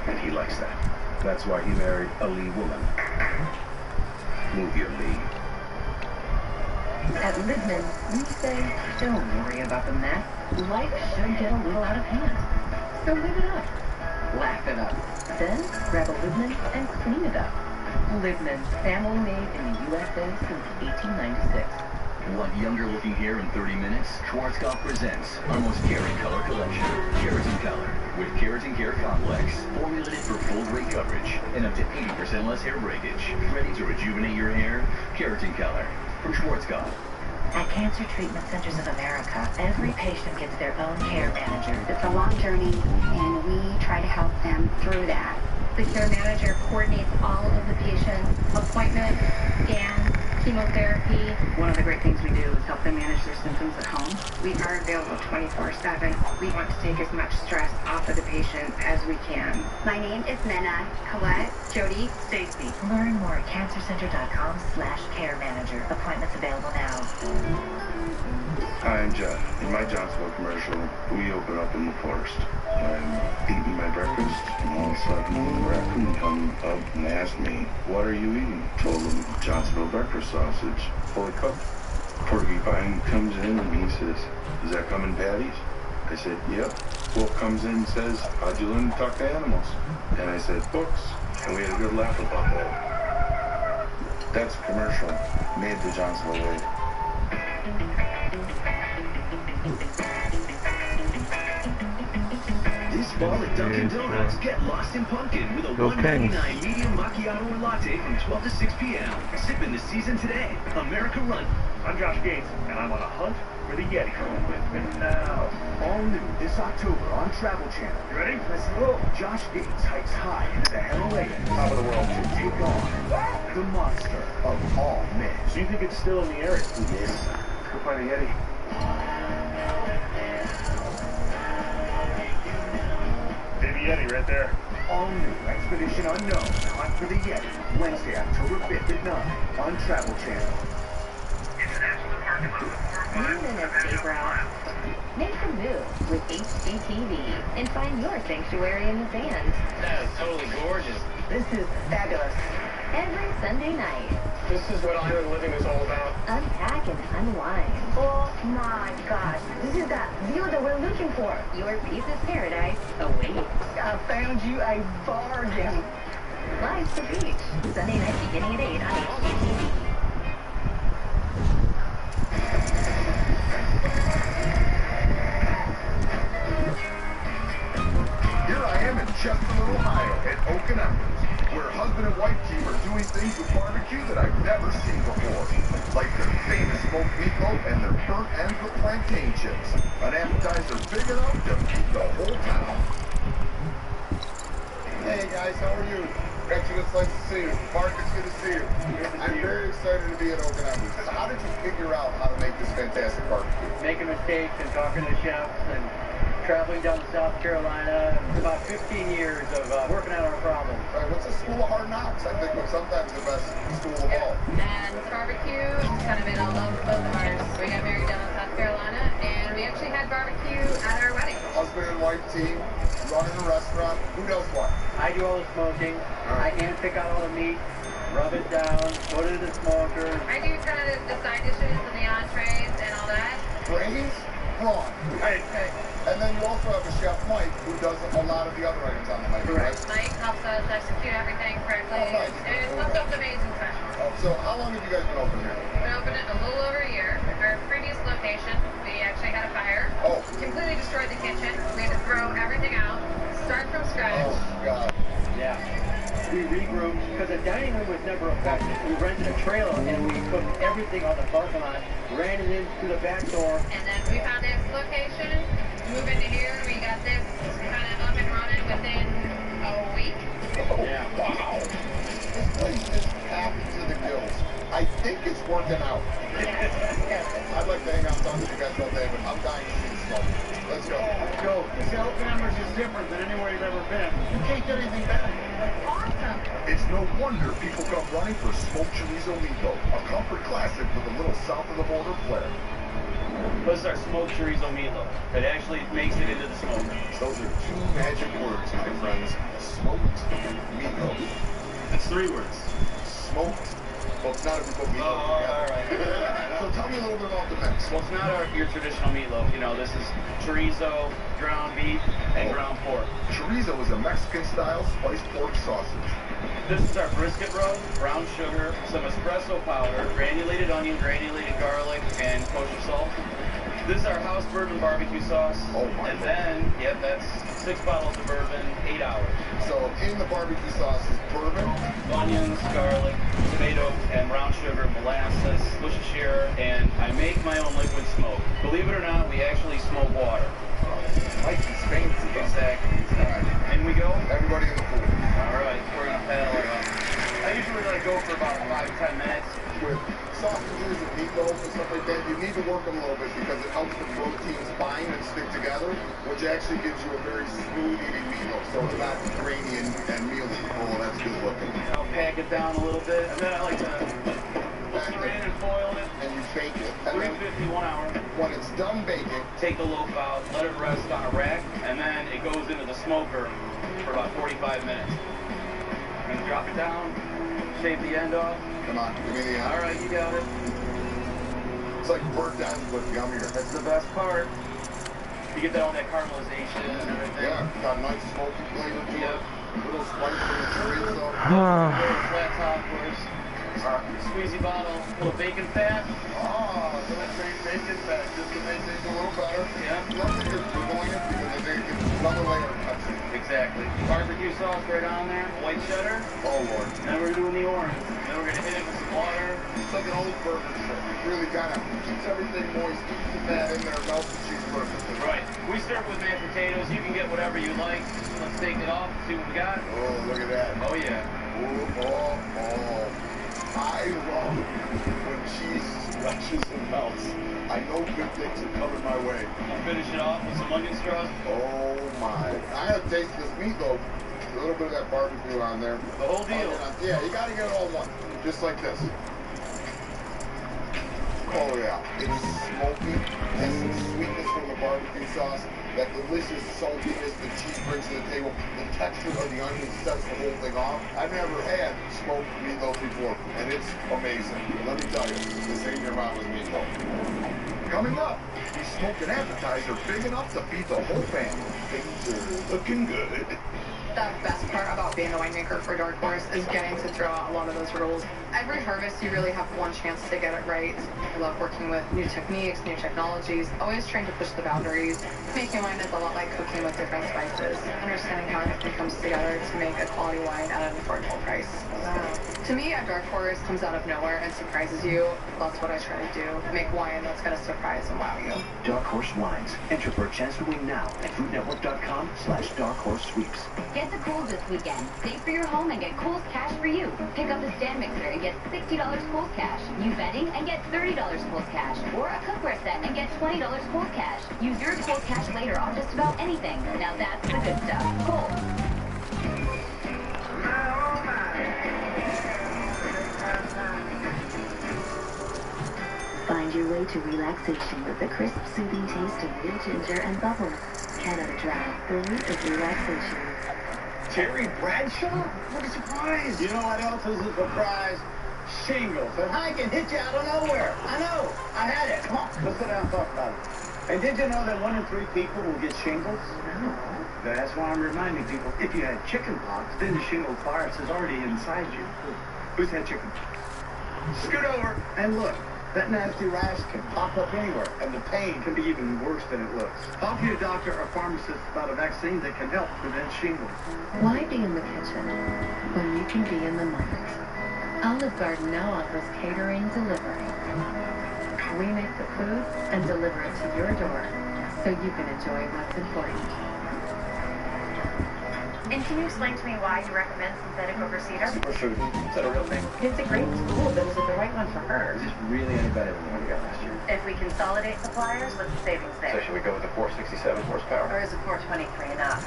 And he likes that. That's why he married a Lee woman. Move your Lee. At Lidman, we say, don't worry about the mess. Life should get a little out of hand. So live it up. Laugh it up. Then grab a Lidman and clean it up. Lidman, family made in the USA since 1896. Want younger looking hair in 30 minutes? Schwarzkopf presents our most caring color collection, Keratin Color, with Keratin Care Complex, formulated for full gray coverage and up to 80% less hair breakage. Ready to rejuvenate your hair? Keratin Color from Schwarzkopf. At Cancer Treatment Centers of America, every patient gets their own care manager. It's a long journey, and we try to help them through that. The care manager coordinates all of the patient's appointments, scans, chemotherapy. One of the great things we do is help them manage their symptoms at home. We are available 24/7. We want to take as much stress off of the patient as we can. My name is Mena, Colette, Jody, Stacy. Learn more at cancercenter.com/care manager. Appointments available now. Hi, I'm Jeff. In my Johnsonville commercial, we open up in the forest. I'm eating my breakfast, and all of a sudden, the raccoon come up and asked me, "What are you eating?" Told him, "Johnsonville breakfast sausage, fully cooked." Porcupine comes in and he says, "Does that come in patties?" I said, "Yep." Wolf comes in and says, "How'd you learn to talk to animals?" And I said, "Books." And we had a good laugh about that. That's a commercial made the Johnsonville way. This fall at Dunkin' Donuts, get lost in pumpkin with a Go Kings. $1.99 medium macchiato or latte from 12 to 6 p.m. Sip in the season today. America Run. I'm Josh Gates, and I'm on a hunt for the Yeti. Come with me now. All new this October on Travel Channel. You ready? Let's go. Josh Gates hikes high into the Himalayas. Top of the world. To take on the monster of all men. So you think it's still in the area? Yes. Go find a Yeti. Baby Yeti right there. All new Expedition Unknown. Hunt for the Yeti. Wednesday, October 5th at 9 on Travel Channel. New minutes, Gabriel. Make a move with HGTV and find your sanctuary in the sand. That is totally gorgeous. This is fabulous. Every Sunday night, This is what island living is all about. unpack and unwind. Oh my gosh, this is that view that we're looking for. Your piece of paradise awaits. I found you a bargain. Life's the beach. Sunday night beginning at 8 on HGTV. Here I am in Chesterland, Ohio, at Oak and Embers, where husband and wife team are doing things with barbecue that I've never seen before. Like their famous smoked meatloaf and their burnt ends with plantain chips. An appetizer big enough to feed the whole town. Hey guys, how are you? Gretchen, it's nice to see you. Mark, it's good to see you. I'm very excited to be at Oak and Embers. How did you figure out how to make this fantastic barbecue? Making mistakes and talking to chefs and traveling down to South Carolina. About 15 years of working out our problems. All right, what's a school of hard knocks? I think was sometimes the best school of all. And barbecue has kind of been all over both of ours. We got married down in South Carolina, and we actually had barbecue at our wedding. Husband and wife team, running a restaurant. Who does what? I do all the smoking. I hand pick out all the meat, rub it down, put it in the smoker. I do kind of the side dishes and the entrees and all that. Brains, brawn. Right. And then you also have a chef, Mike, who does a lot of the other items on the menu, right? Mike helps us execute everything correctly, nice. and it's something amazing special. So how long have you guys been open here? We've been open a little over a year. Our previous location, we actually had a fire. Oh. Completely destroyed the kitchen. We had to throw everything out, start from scratch. Oh, God. Yeah. We regrouped because the dining room was never effective. We rented a trailer and we put everything on the parking lot, ran it in through the back door. And then we found this location, move into here, we got this kind of up and running within a week. Oh, yeah. Wow. This place is packed to the gills. I think it's working out. I'd like to hang out and talk to you guys all day, but I'm dying to see the smoke. Let's go. Let's go. This Alabama's is different than anywhere you've ever been. You can't get anything better. Awesome. It's no wonder people come running for smoked chorizo meatloaf, a comfort classic with a little south of the border flair. This is our smoked chorizo meatloaf. It actually makes it into the smoker. Those are two magic words, my friends. Smoked meatloaf. It's 3 words. Smoked. Well, it's not if we put meatloaf together. All right. So tell me a little bit about the mix. Well, it's not your traditional meatloaf. You know, this is chorizo, ground beef, and ground pork. Chorizo is a Mexican-style spiced pork sausage. This is our brisket rub, brown sugar, some espresso powder, granulated onion, granulated garlic, and kosher salt. This is our house bourbon barbecue sauce. Oh my And God. then, yep, that's 6 bottles of bourbon, 8 hours. So in the barbecue sauce is bourbon, Onions, garlic, tomatoes, and brown sugar, molasses, Worcestershire, and I make my own liquid smoke. Believe it or not, we actually smoke water. Mike's is fancy. Exactly. All right. In we go. Everybody in the pool. All right, we're gonna paddle it up. I usually let it go for about 5-10 minutes. With sausages and meatloaf and stuff like that, you need to work them a little bit because it helps the proteins bind and stick together, which actually gives you a very smooth eating meatloaf. So it's not grainy and mealy. Oh, that's good looking. I'll pack it down a little bit, and then I like to stir it in and foil it. And you bake it. And then 350, 1 hour. when it's done baking, Take the loaf out, let it rest on a rack, and then it goes into the smoker for about 45 minutes. I'm gonna drop it down, shave the end off. come on, give me the All right, you got it. It's like burnt ends, but yummier. That's the best part. You get all that caramelization and everything. Yeah, got a nice smoky flavor to it. Yep. Little spice from the chorizo. Flat top, of course. Squeezy bottle, little bacon fat. Oh, so that's great bacon fat, just to make things a little better. Yeah. Love that you're doing it because I think it's another layer of touching. Exactly. Barbecue sauce right on there. White cheddar. Oh, Lord. Then we're doing the orange. Then we're gonna hit it with some water. It's like an old burger strip. It really kind of keeps everything moist, keeps the fat in there, melts the cheese perfectly. Right. We serve with mashed potatoes. You can get whatever you like. Let's take it off, see what we got. Oh, look at that. Oh, yeah. Oh. I love when cheese stretches and melts. I know good things are coming my way. We'll finish it off with some onion straws. Oh my. I gotta taste this meatloaf. A little bit of that barbecue on there. The whole deal. Yeah, you gotta get it all in one. Just like this. Oh yeah. It's smoky. Has some sweetness from the barbecue sauce. That delicious saltiness the cheese brings to the table. The texture of the onion sets the whole thing off. I've never had smoked meatloaf before, and it's amazing. Let me tell you, this ain't your mama's meatloaf. Coming up, we smoked an appetizer big enough to feed the whole family. Things are looking good. The best part about being a winemaker for Dark Horse is getting to throw out a lot of those rules. Every harvest, you really have one chance to get it right. I love working with new techniques, new technologies, always trying to push the boundaries. Making wine is a lot like cooking with different spices, understanding how everything comes together to make a quality wine at an affordable price. To me, a Dark Horse comes out of nowhere and surprises you. That's what I try to do. Make wine that's going to surprise and wow you. Dark Horse Wines. Enter for a chance to win now at foodnetwork.com/darkhorsesweeps. Get the Kohl's this weekend. Save for your home and get Kohl's Cash for you. Pick up a stand mixer and get $60 Kohl's Cash. Use bedding and get $30 Kohl's Cash. Or a cookware set and get $20 Kohl's Cash. Use your Kohl's Cash later on just about anything. Now that's the good stuff. Kohl's. Find your way to relaxation with the crisp, soothing taste of real ginger and bubbles. Canada Dry, the root of relaxation. Terry Bradshaw? What a surprise! You know what else is a surprise? Shingles. And I can hit you out of nowhere. I know. I had it. Come on, let's sit down and talk about it. And did you know that 1 in 3 people will get shingles? No. That's why I'm reminding people, if you had chicken pox, then the shingle virus is already inside you. Who's had chicken pox? Scoot over and look. That nasty rash can pop up anywhere, and the pain can be even worse than it looks. Talk to your doctor or pharmacist about a vaccine that can help prevent shingles. Why be in the kitchen when you can be in the moment? Olive Garden now offers catering delivery. We make the food and deliver it to your door so you can enjoy what's important. And can you explain to me why you recommend synthetic over cedar? Superfood. Is that a real thing? It's a great tool, but is it the right one for her? Is this really any better than the one we got last year? If we consolidate suppliers, what's the savings So there? should we go with the 467 horsepower? Or is it 423 enough?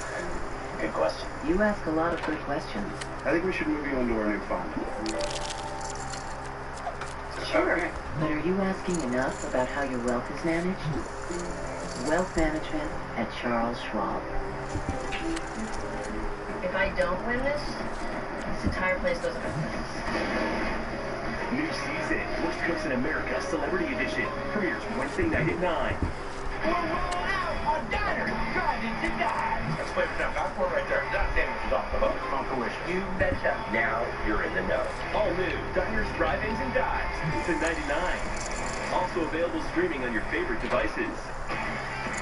Good question. You ask a lot of good questions. I think we should move you into our new farm. Sure. But are you asking enough about how your wealth is managed? Wealth management at Charles Schwab. If I don't win this entire place goes up in flames. New season, Worst Cooks in America, Celebrity Edition, premieres Wednesday night at 9. We're rolling out on diners, drive-ins, and dives. That's Flavor Town Passport right there. That sandwich is off the hook. On fruition. You betcha. Now you're in the know. All new diners, drive-ins, and dives. It's $10.99. Also available streaming on your favorite devices.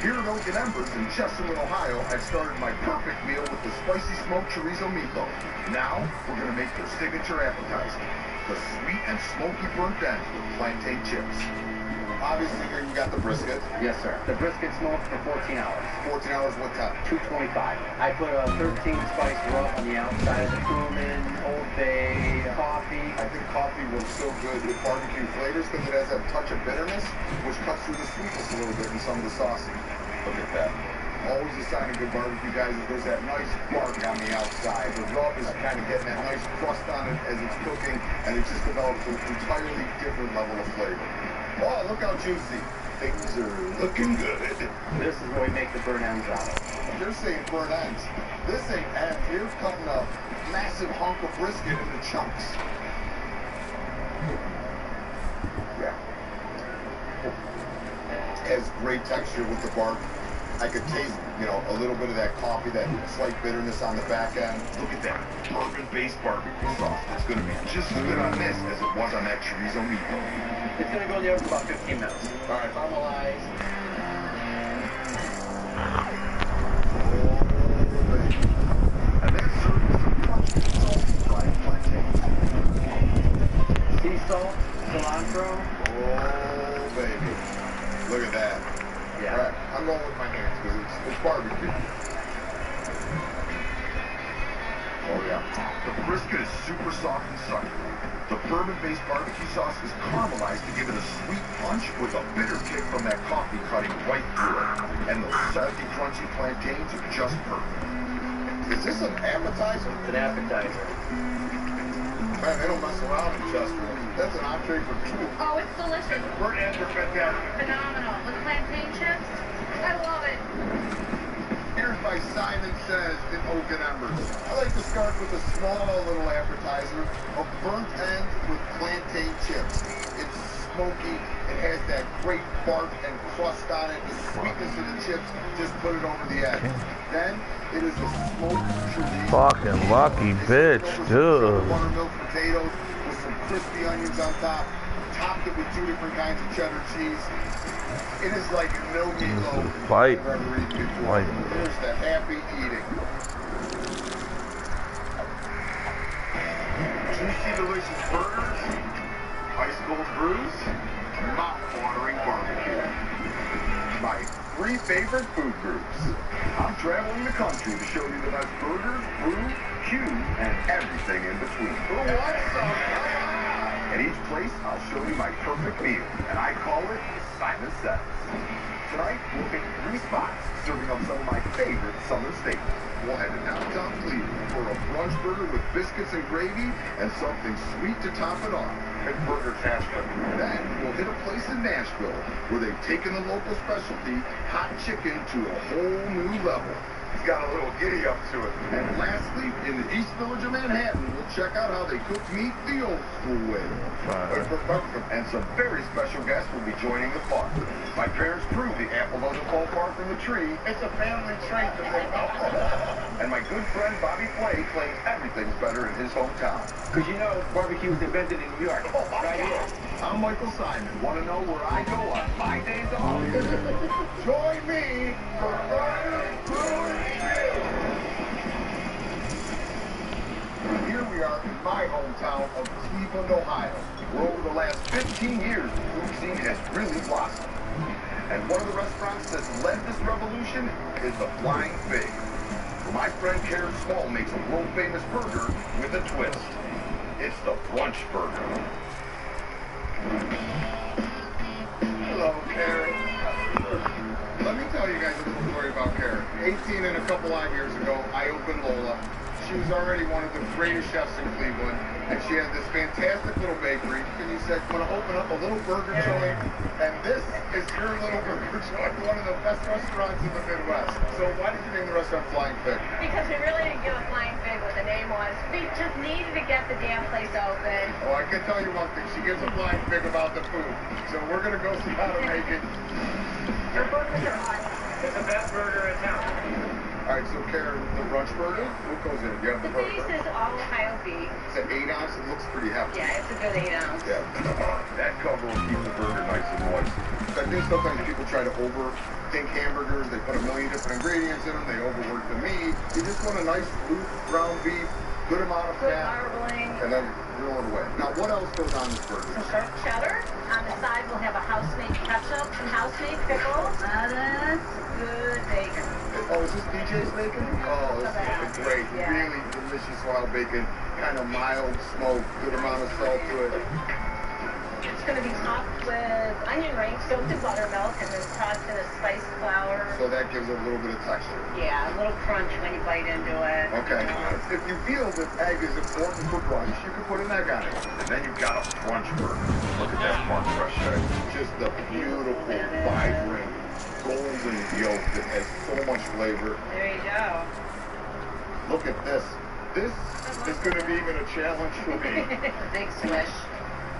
Here at Oak and Embers in Chesterland, Ohio, I've started my perfect meal with the spicy smoked chorizo meatloaf. Now, we're going to make their signature appetizer, the sweet and smoky burnt ends with plantain chips. Obviously, here you got the brisket. Yes, sir. The brisket smoked for 14 hours. 14 hours, what time? 225. I put a 13 spice rub on the outside of the cumin, Old Bay, coffee. I think coffee works so good with barbecue flavors because it has that touch of bitterness, which cuts through the sweetness a little bit in some of the sauces. Look at that. Always a sign of good barbecue, guys, is there's that nice bark on the outside. The rub is kind of getting that nice crust on it as it's cooking, and it just develops an entirely different level of flavor. Oh, look how juicy. Things are looking good. This is what we make the burnt ends out of. You're saying burnt ends. This ain't ends. You're cutting a massive hunk of brisket into chunks. Yeah. Has great texture with the bark. I could taste, a little bit of that coffee, that slight bitterness on the back end. Look at that bourbon-based barbecue sauce. It's going to be just as good on this as it was on that chorizo meatloaf. It's going to go in the oven for about 15 minutes. All right. Caramelized. And then served with some crunchy, salty fried plantains. Sea salt, cilantro. Oh, baby. Look at that. Yeah. All right, I'm going with my hands because it's barbecue. Oh, yeah. The brisket is super soft and succulent. The bourbon-based barbecue sauce is caramelized to give it a sweet punch with a bitter kick from that coffee cutting right through it. And those salty, crunchy plantains are just perfect. Is this an appetizer? It's an appetizer. Man, they don't mess around in Chester. That's an entree for two. Oh, it's delicious. Burnt ends are fantastic. Phenomenal. With plantain chips, I love it. Here's by Simon Says in Oak and Embers. I like to start with a small little appetizer of burnt ends with plantain chips. It's smoky. It has that great bark and crust on it. The sweetness of the chips just put it over the edge. Then it is a smoked chorizo. Fucking lucky bitch, dude. Buttermilk potatoes with some crispy onions on top. Topped it with 2 different kinds of cheddar cheese. It is like no meatloaf Fight. I've ever eaten before. Fight. Here's the happy eating. Juicy, delicious burgers, ice cold brews, mouth-watering barbecue. My 3 favorite food groups. I'm traveling the country to show you the best burgers, brew, cues, and everything in between. Who wants some? At each place, I'll show you my perfect meal, and I call it Simon Says. Tonight, we'll pick 3 spots, serving up some of my favorite southern staples. We'll head to downtown Cleveland for a brunch burger with biscuits and gravy and something sweet to top it off. McBurger Tasman. Then we'll hit a place in Nashville where they've taken the local specialty, hot chicken, to a whole new level. He's got a little giddy up to it. And lastly, in the East Village of Manhattan, we'll check out how they cook meat the old school way. And some very special guests will be joining the fun. My parents prove the apple doesn't fall far from the tree. It's a family trait that they know. And my good friend Bobby Flay claims everything's better in his hometown. Because you know, barbecue was invented in New York. Right here. I'm Michael Simon. Want to know where I go on my days off? Join me for Burger Brewing. Here we are in my hometown of Cleveland, Ohio, where over the last 15 years, the food scene has really blossomed. And one of the restaurants that's led this revolution is the Flying Pig, where my friend Karen Small makes a world-famous burger with a twist. It's the Brunch Burger. Hello, Karen. Let me tell you guys a little story about Karen. 18 and a couple odd years ago, I opened Lola. She was already one of the greatest chefs in Cleveland, and she had this fantastic little bakery. And you said, I'm going to open up a little burger joint, and this is your little burger joint, one of the best restaurants in the Midwest. So why did you name the restaurant Flying Pig? Because we really didn't give a Flying Pig what the name was. We just needed to get the damn place open. Oh, I can tell you one thing. She gives a flying pig about the food. So we're going to go see how to make it. Your burgers are awesome. It's the best burger in town. All right, so Karen, the Brunch Burger, what goes in it? You have The the base burger. is all Ohio beef. It's an 8 ounce. It looks pretty hefty. Yeah, it's a good 8 ounce. Yeah. That cover will keep the burger nice and moist. I think sometimes people try to overthink hamburgers. They put a million different ingredients in them. They overwork the meat. You just want a nice loose ground beef, good amount of Good fat, marbling. and then grill it away. Now, what else goes on this burger? Some sharp cheddar. On the side, we'll have a house-made ketchup, some house-made pickles, lettuce, good bacon. Oh, is this DJ's bacon? Oh, this is great. Yeah. Really delicious wild bacon. Kind of mild smoke, good amount of salt to it. It's going to be topped with onion rings soaked in buttermilk and then tossed in a spiced flour. So that gives it a little bit of texture. Yeah, a little crunch when you bite into it. Okay. If you feel that egg is important for brunch, you can put an egg on it. And then you've got a brunch burger. Look at that one fresh egg. Just the beautiful, vibrant, golden yolk that has so much flavor. There you go. Look at this. This is going to be even a challenge for me. Big swish.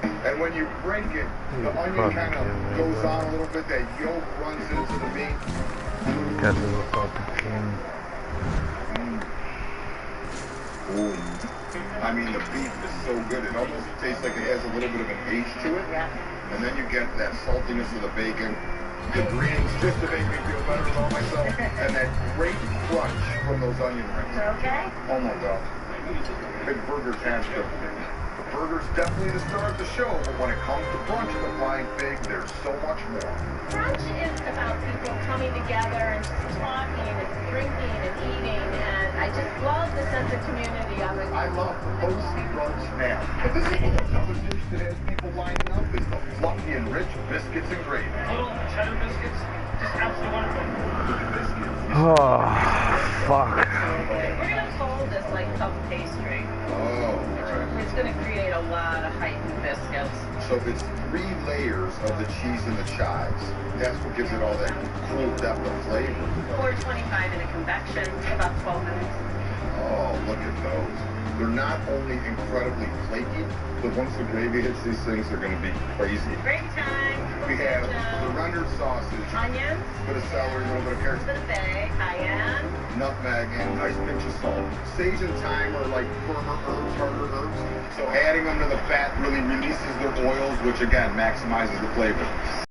And when you break it, the onion kind of goes on a little bit. That yolk runs into the meat. Got the fucking king. Ooh. I mean, the beef is so good. It almost tastes like it has a little bit of an age to it. Yeah. And then you get that saltiness of the bacon, the greens just to make me feel better about myself, and that great crunch from those onion rings. Okay. Oh my God. Big burger tastic. The burger's definitely the star of the show, but when it comes to brunch at the Flying Pig, there's so much more. Brunch is about people coming together and just talking and drinking and eating, and I just love the sense of community of it. I love post-brunch now. But this is another dish that has people lining up is the fluffy and rich biscuits and gravy. Little cheddar biscuits, just absolutely wonderful. Look at biscuits. Oh, fuck. We're going to fold this like puff pastry. Oh, right. It's going to create a lot of height in biscuits. So it's 3 layers of the cheese and the chives. That's what gives it all that cool depth of flavor. 425 in a convection, about 12 minutes. Oh, look at those. They're not only incredibly flaky, but once the gravy hits these things, they're going to be crazy. Gravy time. We have the rendered sausage, Onions, a bit of celery, a little bit of a carrots, bit of bay, cayenne. nutmeg, and a nice pinch of salt. Sage and thyme are like firmer herbs, harder herbs. So adding them to the fat really releases their oils, which again maximizes the flavor.